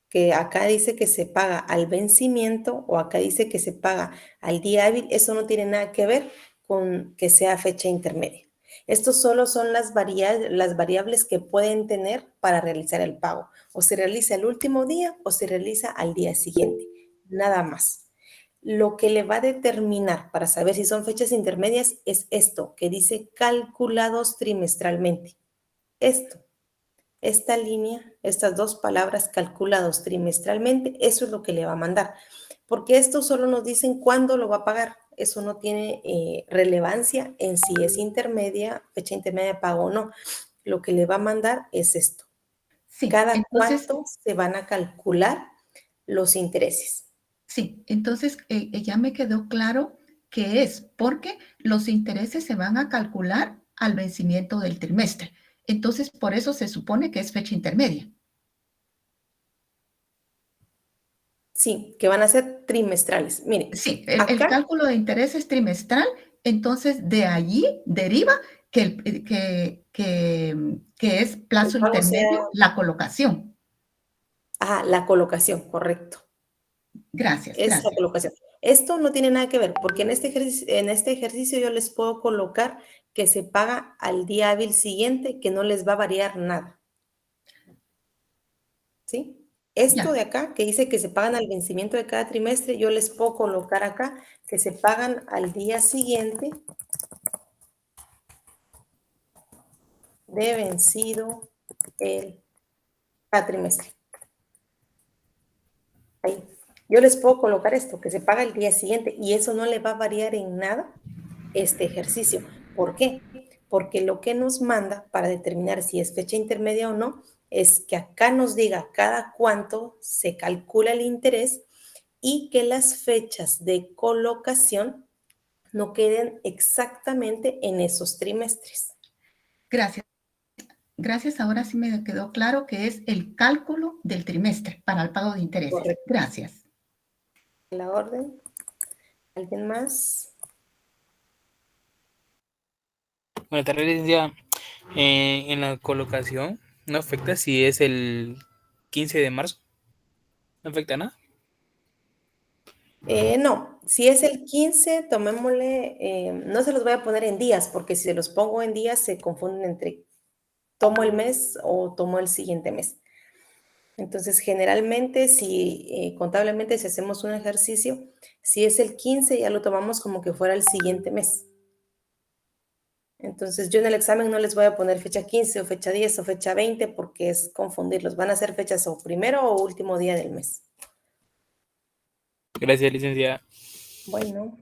que acá dice que se paga al vencimiento o acá dice que se paga al día hábil, eso no tiene nada que ver con que sea fecha intermedia. Estos solo son las variables que pueden tener para realizar el pago. O se realiza el último día o se realiza al día siguiente. Nada más. Lo que le va a determinar para saber si son fechas intermedias es esto, que dice calculados trimestralmente. Esta línea, estas dos palabras calculados trimestralmente, eso es lo que le va a mandar. Porque esto solo nos dicen cuándo lo va a pagar. Eso no tiene relevancia en si es intermedia, fecha intermedia de pago o no. Lo que le va a mandar es esto. Sí, Cada entonces, cuánto se van a calcular los intereses. sí, entonces ya me quedó claro que es porque los intereses se van a calcular al vencimiento del trimestre. Entonces, por eso se supone que es fecha intermedia. Sí, que van a ser trimestrales. Miren, Sí, el acá, cálculo de interés es trimestral, entonces de allí deriva que es plazo el pago sea, intermedio la colocación. la colocación, correcto. Gracias, Es la gracias. colocación. Esto no tiene nada que ver, porque en este ejercicio yo les puedo colocar que se paga al día hábil siguiente, que no les va a variar nada. ¿Sí? Esto Ya, de acá, que dice que se pagan al vencimiento de cada trimestre, yo les puedo colocar acá que se pagan al día siguiente de vencido el trimestre. Ahí. Yo les puedo colocar esto, que se paga el día siguiente, y eso no le va a variar en nada este ejercicio. ¿Por qué? Porque lo que nos manda para determinar si es fecha intermedia o no, es que acá nos diga cada cuánto se calcula el interés y que las fechas de colocación no queden exactamente en esos trimestres. gracias. Gracias, ahora sí me quedó claro que es el cálculo del trimestre para el pago de intereses. Correcto. Gracias. La orden. ¿Alguien más? Buenas tardes, licenciada. En la colocación, ¿no afecta si es el 15 de marzo? ¿No afecta nada? No, si es el 15, tomémosle, no se los voy a poner en días, porque si se los pongo en días se confunden entre tomo el mes o tomo el siguiente mes. Entonces, generalmente, si contablemente, si hacemos un ejercicio, si es el 15, ya lo tomamos como que fuera el siguiente mes. Entonces, yo en el examen no les voy a poner fecha 15 o fecha 10 o fecha 20 porque es confundirlos. Van a ser fechas o primero o último día del mes. Gracias, licenciada. Bueno.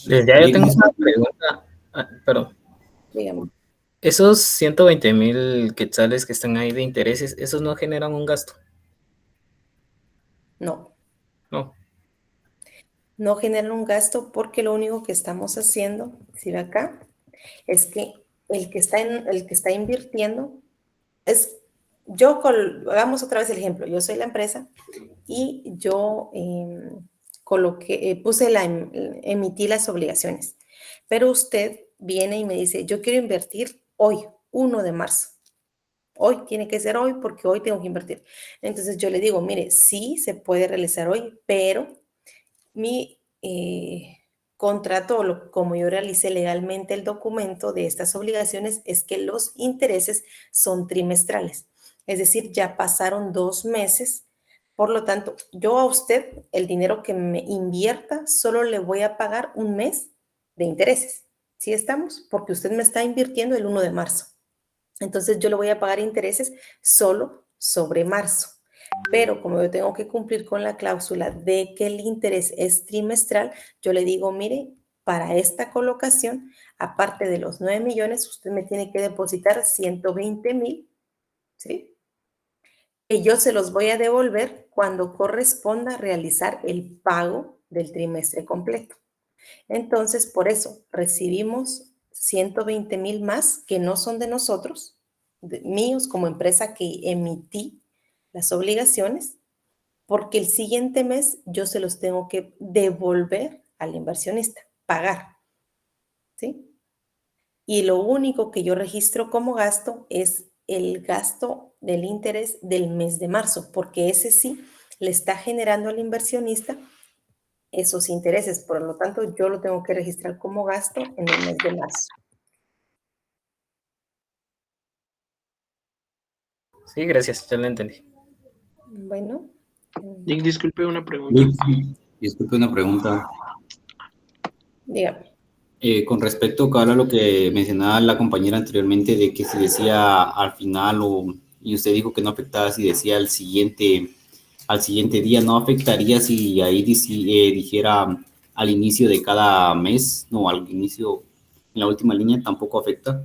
Ya yo tengo una pregunta. Perdón. Dígame. Esos 120,000 quetzales que están ahí de intereses, ¿esos no generan un gasto? No. No. No generan un gasto porque lo único que estamos haciendo, si ve acá, es que el que está invirtiendo es, hagamos otra vez el ejemplo, yo soy la empresa y yo emití las obligaciones, pero usted viene y me dice, yo quiero invertir hoy, 1 de marzo. Hoy tiene que ser hoy porque hoy tengo que invertir. Entonces yo le digo, mire, sí se puede realizar hoy, pero mi contrato, como yo realicé legalmente el documento de estas obligaciones, es que los intereses son trimestrales. Es decir, ya pasaron 2 meses. Por lo tanto, yo a usted, el dinero que me invierta, solo le voy a pagar un mes de intereses. ¿Sí estamos? Porque usted me está invirtiendo el 1 de marzo. Entonces, yo le voy a pagar intereses solo sobre marzo. Pero como yo tengo que cumplir con la cláusula de que el interés es trimestral, yo le digo, mire, para esta colocación, aparte de los 9 millones, usted me tiene que depositar 120,000, ¿sí? Y yo se los voy a devolver cuando corresponda realizar el pago del trimestre completo. Entonces, por eso recibimos 120,000 más que no son de nosotros, míos como empresa que emití las obligaciones, porque el siguiente mes yo se los tengo que devolver al inversionista, pagar, ¿sí? Y lo único que yo registro como gasto es el gasto del interés del mes de marzo, porque ese sí le está generando al inversionista esos intereses. Por lo tanto, yo lo tengo que registrar como gasto en el mes de marzo. Sí, gracias, ya lo entendí. Bueno. Disculpe una pregunta. Disculpe una pregunta. Dígame. Con respecto a lo que mencionaba la compañera anteriormente, de que si decía al final y usted dijo que no afectaba si decía al siguiente día, ¿no afectaría si ahí dijera al inicio de cada mes? No, al inicio, en la última línea tampoco afecta.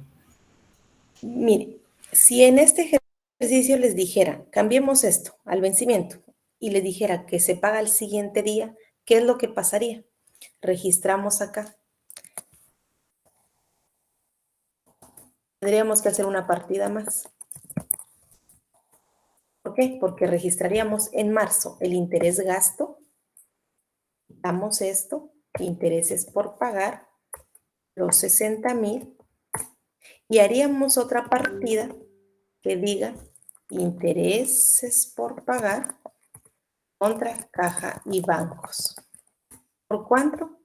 Mire, si en este ejercicio les dijera, cambiemos esto al vencimiento, y les dijera que se paga el siguiente día, ¿qué es lo que pasaría? Registramos acá. Tendríamos que hacer una partida más. ¿Por qué? Porque registraríamos en marzo el interés gasto, damos esto, intereses por pagar, los 60,000, y haríamos otra partida que diga intereses por pagar contra caja y bancos. ¿Por cuánto?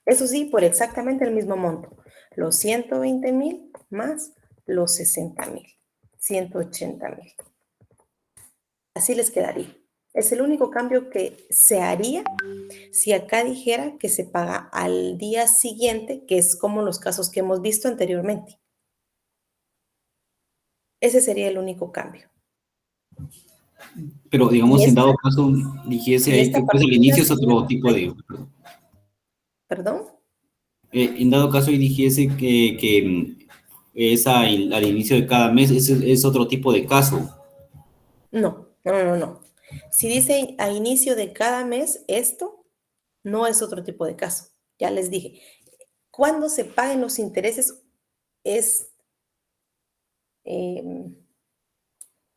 Eso sí, por exactamente el mismo monto. Los 120,000 más los 60,000, 180,000. Así les quedaría. Es el único cambio que se haría si acá dijera que se paga al día siguiente, que es como los casos que hemos visto anteriormente. Ese sería el único cambio. Pero digamos, en dado caso, dijese ahí que pues el inicio es otro tipo de... ¿Perdón? En dado caso, y dijese que es al inicio de cada mes, es otro tipo de caso. No. Si dice a inicio de cada mes, esto no es otro tipo de caso. Ya les dije, cuando se paguen los intereses es,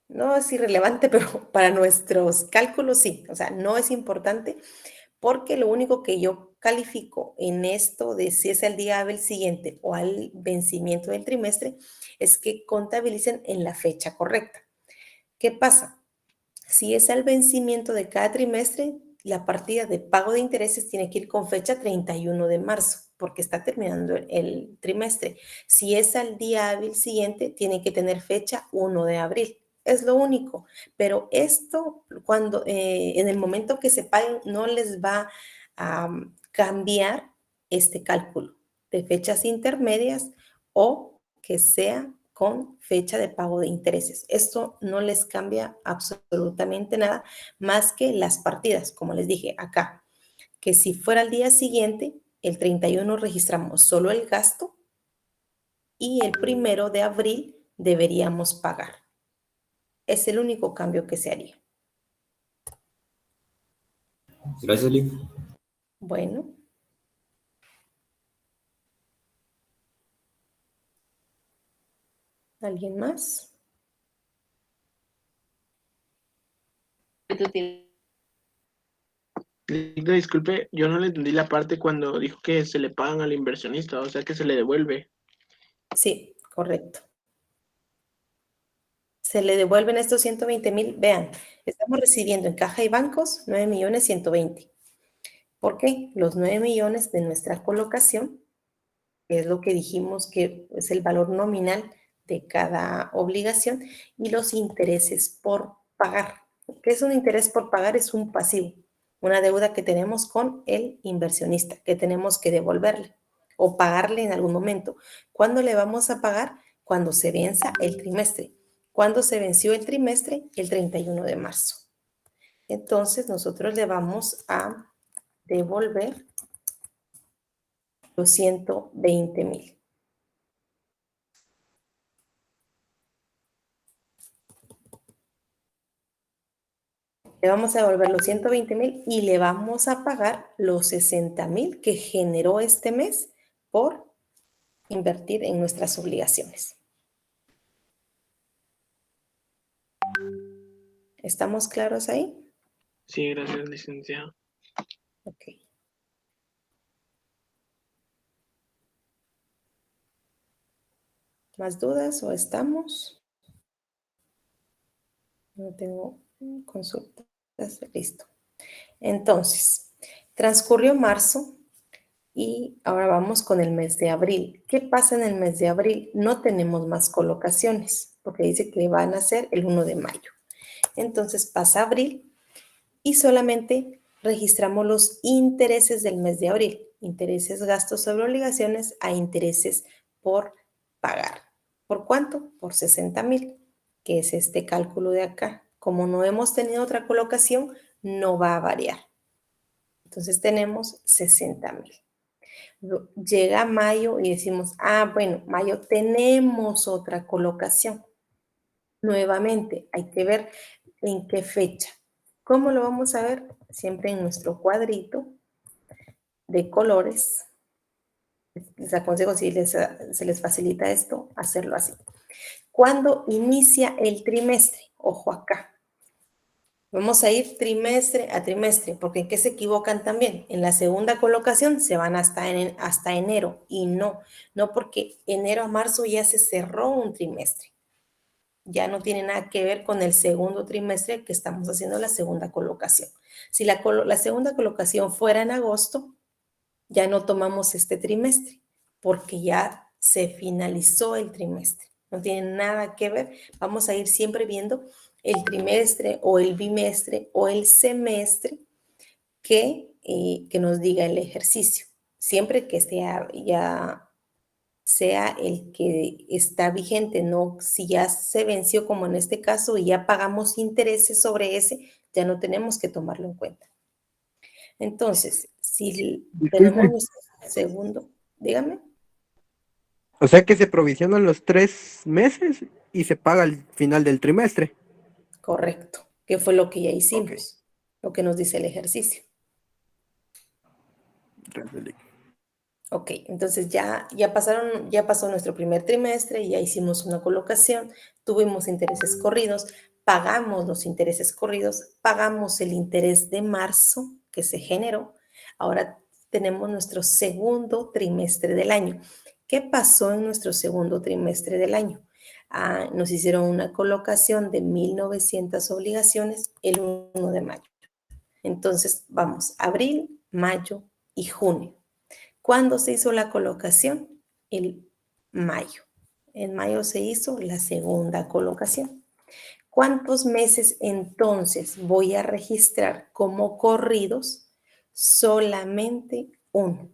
no es irrelevante, pero para nuestros cálculos sí. O sea, no es importante porque lo único que yo califico en esto de si es el día hábil siguiente o al vencimiento del trimestre es que contabilicen en la fecha correcta. ¿Qué pasa? Si es al vencimiento de cada trimestre, la partida de pago de intereses tiene que ir con fecha 31 de marzo, porque está terminando el trimestre. Si es al día hábil siguiente, tiene que tener fecha 1 de abril. Es lo único. Pero esto, cuando en el momento que se paguen, no les va a cambiar este cálculo de fechas intermedias o que sea con fecha de pago de intereses. Esto no les cambia absolutamente nada más que las partidas, como les dije acá, que si fuera el día siguiente, el 31 registramos solo el gasto y el 1 de abril deberíamos pagar. Es el único cambio que se haría. Gracias, Liv. Bueno. ¿Alguien más? Disculpe, yo no le entendí la parte cuando dijo que se le pagan al inversionista, o sea que se le devuelve. Sí, correcto. Se le devuelven estos 120,000. Vean, estamos recibiendo en caja y bancos 9,120,000. ¿Por qué? Los 9 millones de nuestra colocación, que es lo que dijimos que es el valor nominal de cada obligación y los intereses por pagar. ¿Qué es un interés por pagar? Es un pasivo, una deuda que tenemos con el inversionista, que tenemos que devolverle o pagarle en algún momento. ¿Cuándo le vamos a pagar? Cuando se venza el trimestre. ¿Cuándo se venció el trimestre? El 31 de marzo. Entonces, nosotros le vamos a devolver los 120,000. Le vamos a devolver los 120,000 y le vamos a pagar los 60,000 que generó este mes por invertir en nuestras obligaciones. ¿Estamos claros ahí? Sí, gracias, licenciada. Ok. ¿Más dudas o estamos? No tengo consultas. Listo. Entonces, transcurrió marzo y ahora vamos con el mes de abril. ¿Qué pasa en el mes de abril? No tenemos más colocaciones porque dice que van a ser el 1 de mayo. Entonces pasa abril y solamente registramos los intereses del mes de abril. Intereses, gastos sobre obligaciones a intereses por pagar. ¿Por cuánto? Por 60,000, que es este cálculo de acá. Como no hemos tenido otra colocación, no va a variar. Entonces tenemos 60,000. Llega mayo y decimos, bueno, mayo tenemos otra colocación. Nuevamente, hay que ver en qué fecha. ¿Cómo lo vamos a ver? Siempre en nuestro cuadrito de colores. Les aconsejo, si se les facilita esto, hacerlo así. ¿Cuándo inicia el trimestre? Ojo acá. Vamos a ir trimestre a trimestre, porque ¿en qué se equivocan también? En la segunda colocación se van hasta enero, y no porque enero a marzo ya se cerró un trimestre. Ya no tiene nada que ver con el segundo trimestre que estamos haciendo la segunda colocación. Si la segunda colocación fuera en agosto, ya no tomamos este trimestre, porque ya se finalizó el trimestre. No tiene nada que ver. Vamos a ir siempre viendo el trimestre o el bimestre o el semestre que nos diga el ejercicio. Siempre que sea el que está vigente, no si ya se venció como en este caso y ya pagamos intereses sobre ese, ya no tenemos que tomarlo en cuenta. Entonces, si tenemos nuestro segundo, dígame. O sea que se provisionan los 3 meses y se paga al final del trimestre. Correcto, que fue lo que ya hicimos, lo que nos dice el ejercicio. Ok, entonces ya pasó nuestro primer trimestre, ya hicimos una colocación, tuvimos intereses corridos, pagamos los intereses corridos, pagamos el interés de marzo que se generó. Ahora tenemos nuestro segundo trimestre del año. ¿Qué pasó en nuestro segundo trimestre del año? Nos hicieron una colocación de 1,900 obligaciones el 1 de mayo. Entonces vamos, abril, mayo y junio. ¿Cuándo se hizo la colocación? El mayo. En mayo se hizo la segunda colocación. ¿Cuántos meses entonces voy a registrar como corridos? Solamente uno.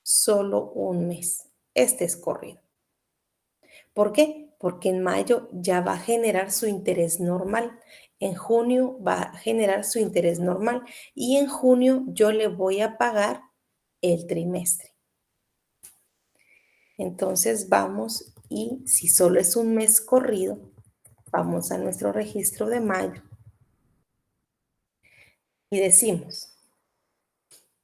Solo un mes. Este es corrido. ¿Por qué? Porque en mayo ya va a generar su interés normal. En junio va a generar su interés normal. Y en junio yo le voy a pagar el trimestre. Entonces vamos y si solo es un mes corrido, vamos a nuestro registro de mayo y decimos,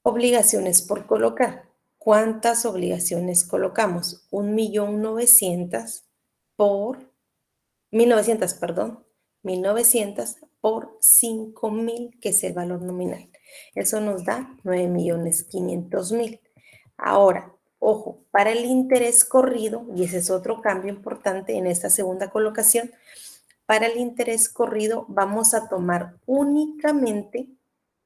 obligaciones por colocar. ¿Cuántas obligaciones colocamos? 1,900,000 por 1,900, perdón, 1,900 por 5,000, que es el valor nominal. Eso nos da 9,500,000. Ahora, ojo, para el interés corrido, y ese es otro cambio importante en esta segunda colocación, para el interés corrido vamos a tomar únicamente,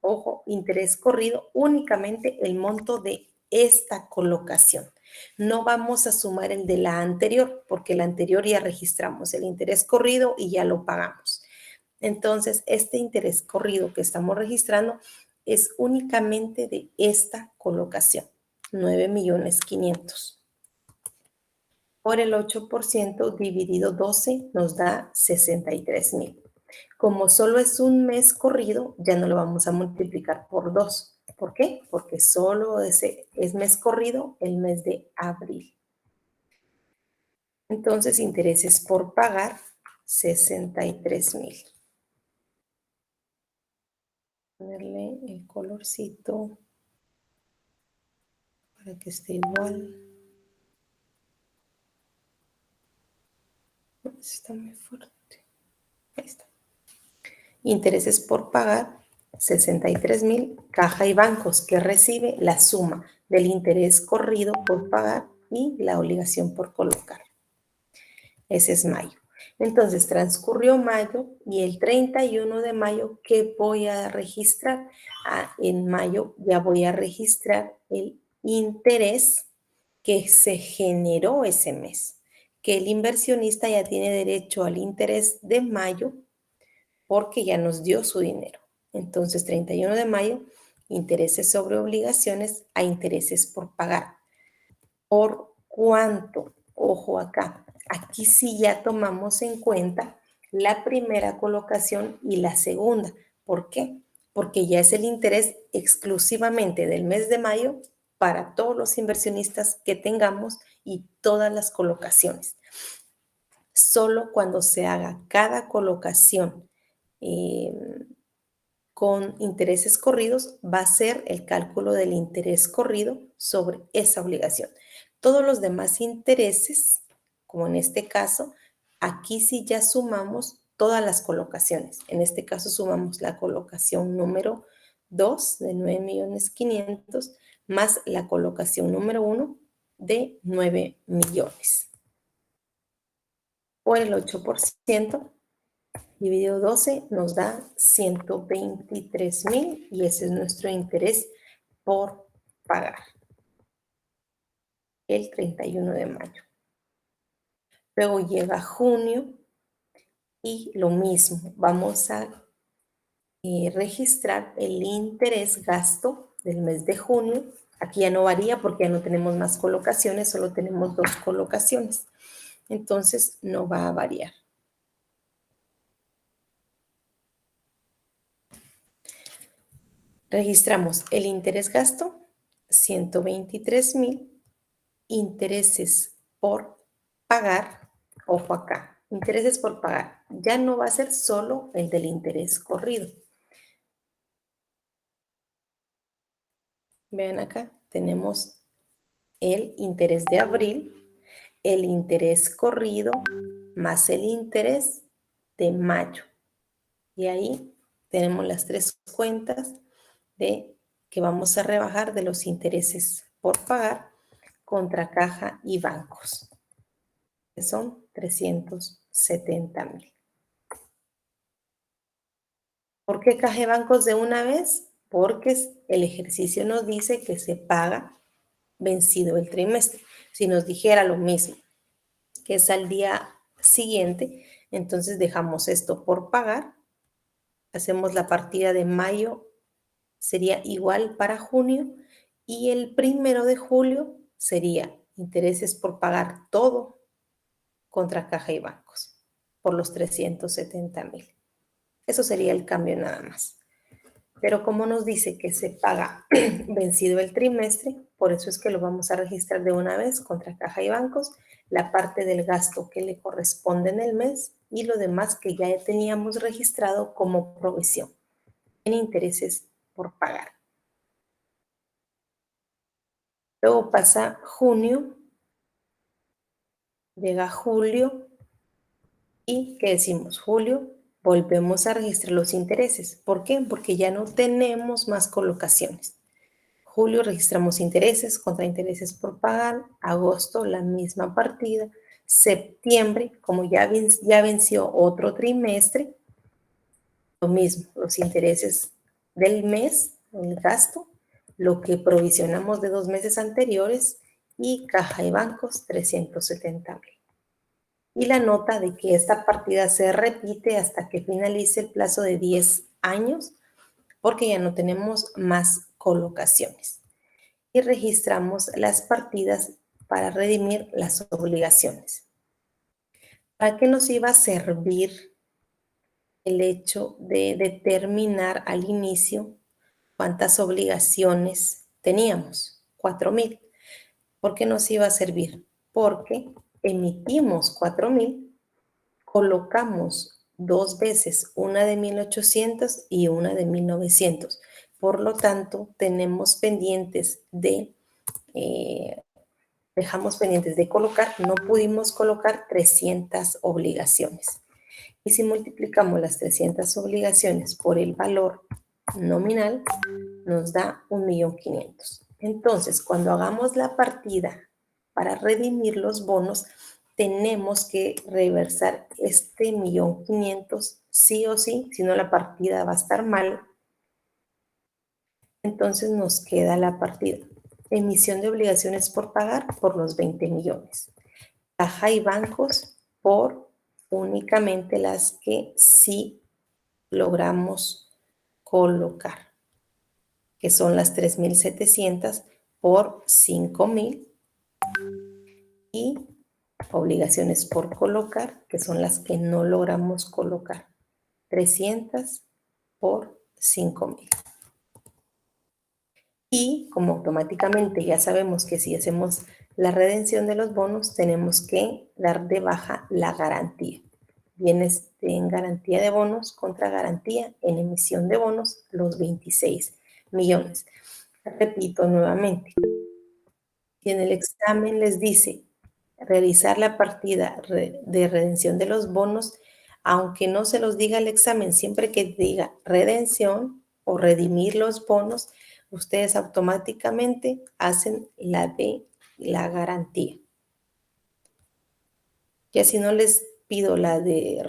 ojo, interés corrido, únicamente el monto de esta colocación. No vamos a sumar el de la anterior, porque el anterior ya registramos el interés corrido y ya lo pagamos. Entonces, este interés corrido que estamos registrando es únicamente de esta colocación, 9.500.000. Por el 8% dividido 12 nos da 63.000. Como solo es un mes corrido, ya no lo vamos a multiplicar por 2. ¿Por qué? Porque solo es mes corrido el mes de abril. Entonces, intereses por pagar, 63.000. Ponerle el colorcito para que esté igual. Está muy fuerte. Ahí está. Intereses por pagar, 63.000. Caja y bancos que recibe la suma del interés corrido por pagar y la obligación por colocar. Ese es mayo. Entonces, transcurrió mayo y el 31 de mayo, ¿qué voy a registrar? En mayo ya voy a registrar el interés que se generó ese mes, que el inversionista ya tiene derecho al interés de mayo porque ya nos dio su dinero. Entonces, 31 de mayo, intereses sobre obligaciones a intereses por pagar. ¿Por cuánto? Ojo acá. Aquí sí ya tomamos en cuenta la primera colocación y la segunda. ¿Por qué? Porque ya es el interés exclusivamente del mes de mayo para todos los inversionistas que tengamos y todas las colocaciones. Solo cuando se haga cada colocación con intereses corridos va a ser el cálculo del interés corrido sobre esa obligación. Todos los demás intereses, como en este caso, aquí sí ya sumamos todas las colocaciones. En este caso sumamos la colocación número 2 de 9.500.000 más la colocación número 1 de 9 millones. Por el 8%, dividido 12 nos da 123.000 y ese es nuestro interés por pagar el 31 de mayo. Luego llega junio y lo mismo, vamos a registrar el interés gasto del mes de junio. Aquí ya no varía porque ya no tenemos más colocaciones, solo tenemos 2 colocaciones. Entonces no va a variar. Registramos el interés gasto, 123.000, intereses por pagar, ojo acá, intereses por pagar, ya no va a ser solo el del interés corrido. Vean acá, tenemos el interés de abril, el interés corrido, más el interés de mayo. Y ahí tenemos las 3 cuentas de que vamos a rebajar de los intereses por pagar contra caja y bancos, que son 370.000. ¿Por qué caja y bancos de una vez? Porque el ejercicio nos dice que se paga vencido el trimestre. Si nos dijera lo mismo, que es al día siguiente, entonces dejamos esto por pagar, hacemos la partida de mayo, sería igual para junio, y el 1 de julio sería intereses por pagar todo contra caja y bancos por los 370.000. Eso sería el cambio nada más. Pero como nos dice que se paga vencido el trimestre, por eso es que lo vamos a registrar de una vez contra caja y bancos, la parte del gasto que le corresponde en el mes y lo demás que ya teníamos registrado como provisión en intereses por pagar. Luego pasa junio, llega julio y ¿qué decimos? Julio, volvemos a registrar los intereses. ¿Por qué? Porque ya no tenemos más colocaciones. Julio registramos intereses contra intereses por pagar. Agosto, la misma partida. Septiembre, como ya venció otro trimestre, lo mismo, los intereses del mes, el gasto, lo que provisionamos de 2 meses anteriores y caja y bancos 370,000. Y la nota de que esta partida se repite hasta que finalice el plazo de 10 años porque ya no tenemos más colocaciones. Y registramos las partidas para redimir las obligaciones. ¿Para qué nos iba a servir el hecho de determinar al inicio cuántas obligaciones teníamos? 4,000. ¿Por qué nos iba a servir? Porque emitimos 4,000, colocamos 2 veces, una de 1,800 y una de 1,900. Por lo tanto, tenemos pendientes dejamos pendientes de colocar, no pudimos colocar 300 obligaciones. Y si multiplicamos las 300 obligaciones por el valor nominal, nos da 1,500,000. Entonces, cuando hagamos la partida para redimir los bonos, tenemos que reversar este 1,500,000 sí o sí, si no la partida va a estar mal. Entonces nos queda la partida. Emisión de obligaciones por pagar por los 20 millones. Caja y bancos por únicamente las que sí logramos colocar, que son las 3,700 por 5,000, y obligaciones por colocar, que son las que no logramos colocar, 300 por 5,000. Y como automáticamente ya sabemos que si hacemos la redención de los bonos, tenemos que dar de baja la garantía. Bienes en garantía de bonos contra garantía en emisión de bonos, los 26 millones. Repito nuevamente, si en el examen les dice realizar la partida de redención de los bonos, aunque no se los diga el examen, siempre que diga redención o redimir los bonos, ustedes automáticamente hacen la de la garantía. Y así no les pido la de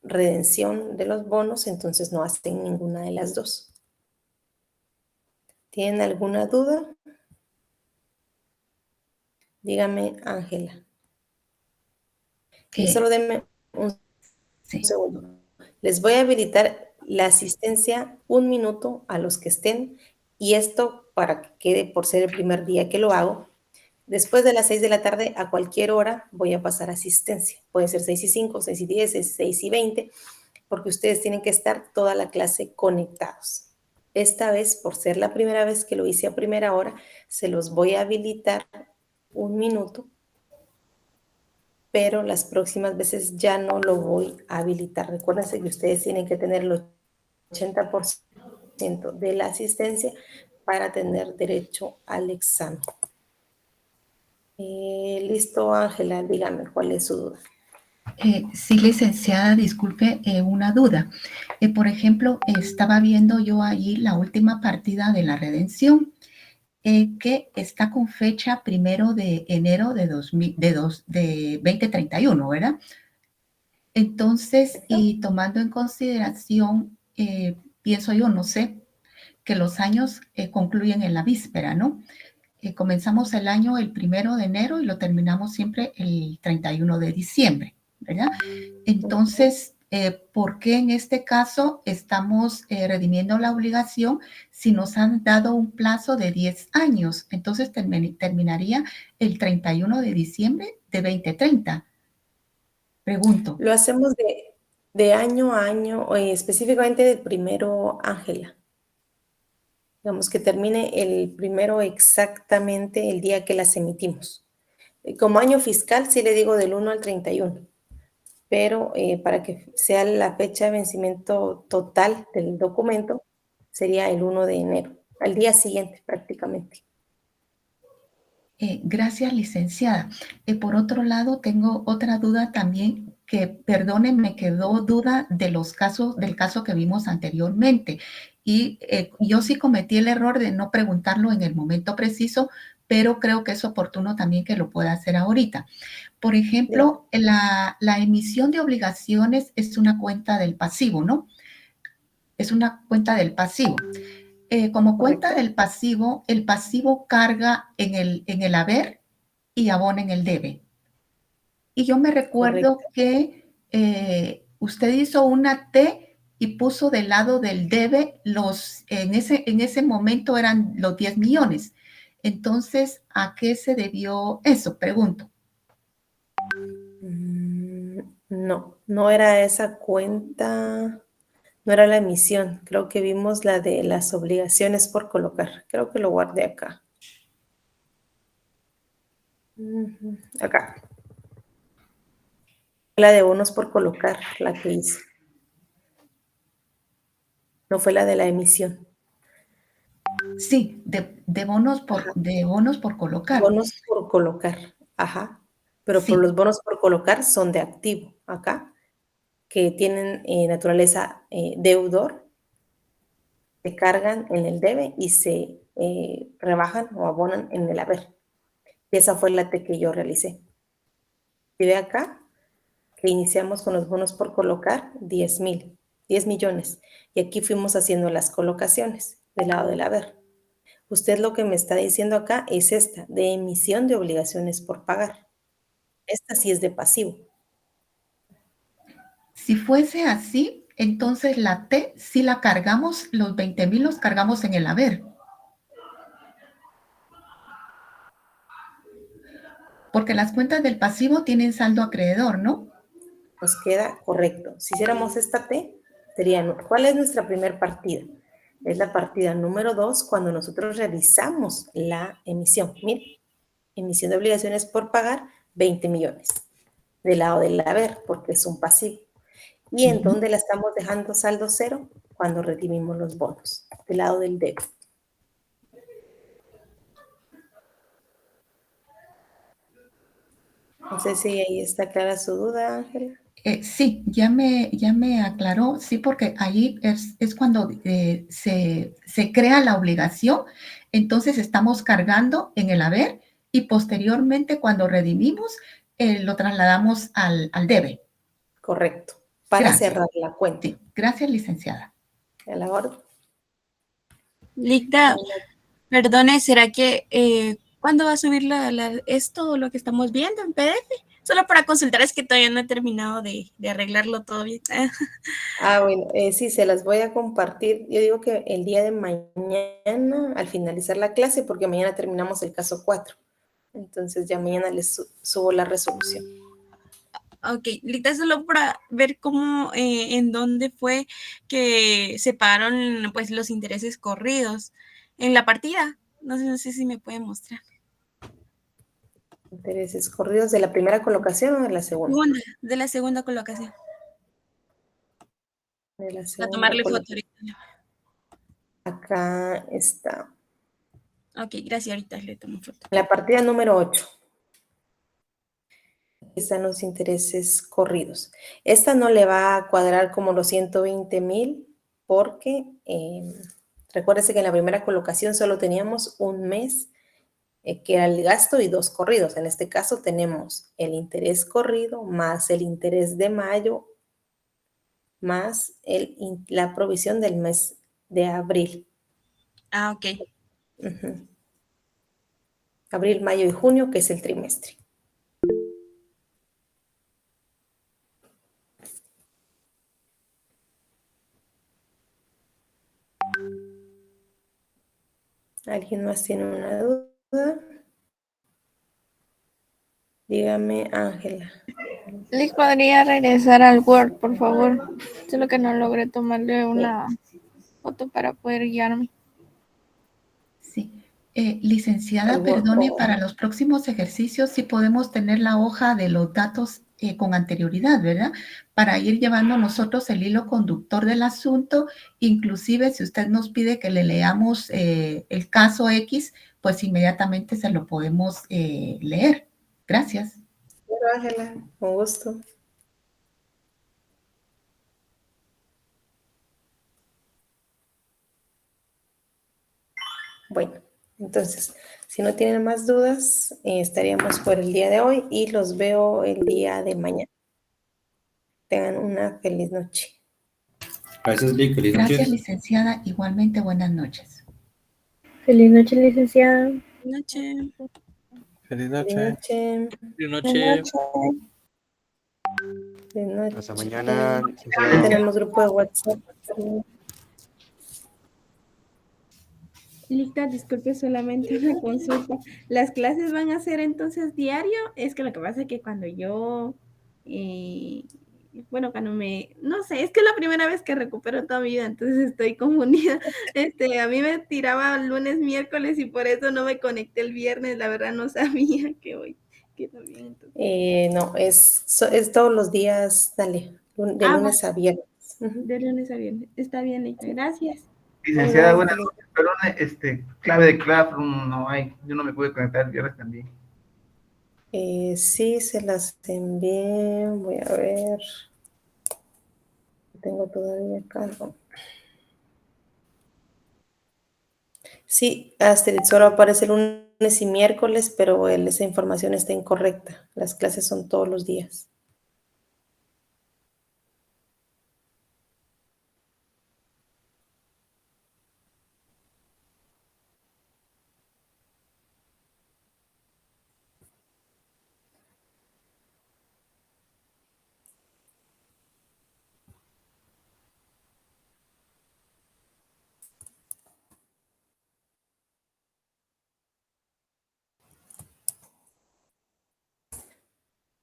redención de los bonos, entonces no hacen ninguna de las dos. ¿Tienen alguna duda? Dígame, Ángela. Y solo denme un segundo. Les voy a habilitar la asistencia 1 minuto a los que estén, y esto para que quede por ser el primer día que lo hago. Después de las 6 de la tarde, a cualquier hora, voy a pasar asistencia. Puede ser 6:05, 6:10, 6:20, porque ustedes tienen que estar toda la clase conectados. Esta vez, por ser la primera vez que lo hice a primera hora, se los voy a habilitar 1 minuto, pero las próximas veces ya no lo voy a habilitar. Recuérdense que ustedes tienen que tener el 80% de la asistencia para tener derecho al examen. Listo, Ángela, dígame cuál es su duda. Sí, licenciada, disculpe, una duda. Por ejemplo, estaba viendo yo ahí la última partida de la redención, que está con fecha 1 de enero de 2031, ¿verdad? Entonces, y tomando en consideración, pienso yo, no sé, que los años concluyen en la víspera, ¿no? Comenzamos el año el 1 de enero y lo terminamos siempre el 31 de diciembre, ¿verdad? Entonces, ¿por qué en este caso estamos redimiendo la obligación si nos han dado un plazo de 10 años? Entonces, terminaría el 31 de diciembre de 2030. Pregunto. Lo hacemos de año a año, específicamente del primero, Ángela. Digamos que termine el primero exactamente el día que las emitimos. Como año fiscal, sí le digo del 1 al 31, pero para que sea la fecha de vencimiento total del documento, sería el 1 de enero, al día siguiente prácticamente. Gracias, licenciada. Por otro lado, tengo otra duda también que, perdone, me quedó duda del caso que vimos anteriormente. Y yo sí cometí el error de no preguntarlo en el momento preciso, pero creo que es oportuno también que lo pueda hacer ahorita. Por ejemplo, la emisión de obligaciones es una cuenta del pasivo, ¿no? Es una cuenta del pasivo. como cuenta ¿correcto? del pasivo, el pasivo carga en el haber y abona en el debe. Y yo me recuerdo Correcto. que usted hizo una T y puso del lado del debe en ese momento eran los 10 millones. Entonces, ¿a qué se debió eso? Pregunto. No, no era esa cuenta, no era la emisión. Creo que vimos la de las obligaciones por colocar. Creo que lo guardé acá. Acá. La de bonos por colocar, la que hice. No fue la de la emisión. Sí, de bonos por colocar. Bonos por colocar, ajá. Pero por Sí. los bonos por colocar son de activo acá, que tienen naturaleza deudor, se cargan en el debe y se rebajan o abonan en el haber. Y esa fue la T que yo realicé. Y ve acá que iniciamos con los bonos por colocar 10 millones. Y aquí fuimos haciendo las colocaciones del lado del haber. Usted lo que me está diciendo acá es esta, de emisión de obligaciones por pagar. Esta sí es de pasivo. Si fuese así, entonces la T sí la cargamos, los 20,000 los cargamos en el haber. Porque las cuentas del pasivo tienen saldo acreedor, ¿no? Nos queda correcto. Si hiciéramos esta T, sería, ¿cuál es nuestra primer partida? Es la partida número 2 cuando nosotros realizamos la emisión. Miren, emisión de obligaciones por pagar 20 millones. Del lado del haber, porque es un pasivo. ¿Y en dónde la estamos dejando saldo cero? Cuando redimimos los bonos, del lado del debe. No sé si ahí está clara su duda, Ángela. Sí, ya me aclaró, sí, porque ahí es cuando se crea la obligación, entonces estamos cargando en el haber y posteriormente cuando redimimos lo trasladamos al debe. Correcto, para Gracias. cerrar la cuenta. Sí, gracias, licenciada. A la orden. Licta, perdone, ¿será que cuándo va a subir esto, lo que estamos viendo en PDF? Solo para consultar, es que todavía no he terminado de arreglarlo todo bien. Bueno, sí, se las voy a compartir. Yo digo que el día de mañana, al finalizar la clase, porque mañana terminamos el caso 4. Entonces ya mañana les subo la resolución. Ok, Licta, solo para ver cómo, en dónde fue que separaron pues los intereses corridos en la partida. No sé si me puede mostrar. Intereses corridos de la primera colocación o de la segunda. De la segunda colocación. De la A segunda tomarle foto colocación. ahorita. Acá está. Ok, gracias, ahorita le tomo foto. La partida número 8. Están los intereses corridos. Esta no le va a cuadrar como los 120,000 porque recuérdese que en la primera colocación solo teníamos un mes que era el gasto y 2 corridos. En este caso tenemos el interés corrido más el interés de mayo más la provisión del mes de abril. Ok. Abril, mayo y junio, que es el trimestre. ¿Alguien más tiene una duda? Dígame, Ángela. ¿Les podría regresar al Word, por favor? Solo que no logré tomarle una foto para poder guiarme. Sí. Licenciada, perdone, para los próximos ejercicios sí podemos tener la hoja de los datos con anterioridad, ¿verdad? Para ir llevando nosotros el hilo conductor del asunto, inclusive si usted nos pide que le leamos el caso X, pues inmediatamente se lo podemos leer. Gracias. Bueno, Ángela, con gusto. Bueno, entonces, si no tienen más dudas, estaríamos por el día de hoy y los veo el día de mañana. Tengan una feliz noche. Gracias, Lick. Feliz Gracias, noches. licenciada. Igualmente, buenas noches. Feliz noche, licenciada. Noche. Feliz Feliz noche. noche. Buenas noches. Feliz noche. Hasta mañana. Ya tenemos grupo de WhatsApp. Lita, disculpe, solamente una consulta. ¿Las clases van a ser entonces diario? Es que lo que pasa es que cuando yo, bueno, no sé, es que es la primera vez que recupero toda mi vida, entonces estoy confundida. A mí me tiraba lunes, miércoles y por eso no me conecté el viernes, la verdad no sabía que hoy quedó bien. Entonces. No, es todos los días, dale, de lunes a viernes. De lunes a viernes. Está bien, Lita, gracias. Licenciada, buenas noches. Perdón, clave de Classroom no hay. Yo no me pude conectar el viernes también. Sí, se las envié. Voy a ver. Tengo todavía acá. ¿No? Sí, hasta solo aparece lunes y miércoles, pero esa información está incorrecta. Las clases son todos los días.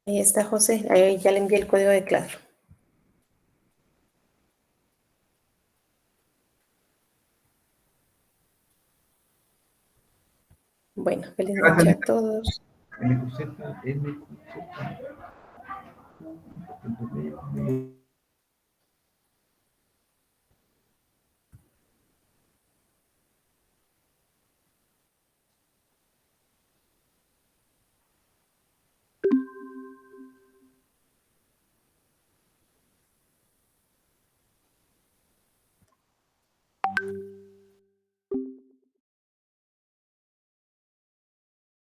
Ahí está, José. Ahí ya le envié el código de Claro. Bueno, feliz noche a todos. MQZ.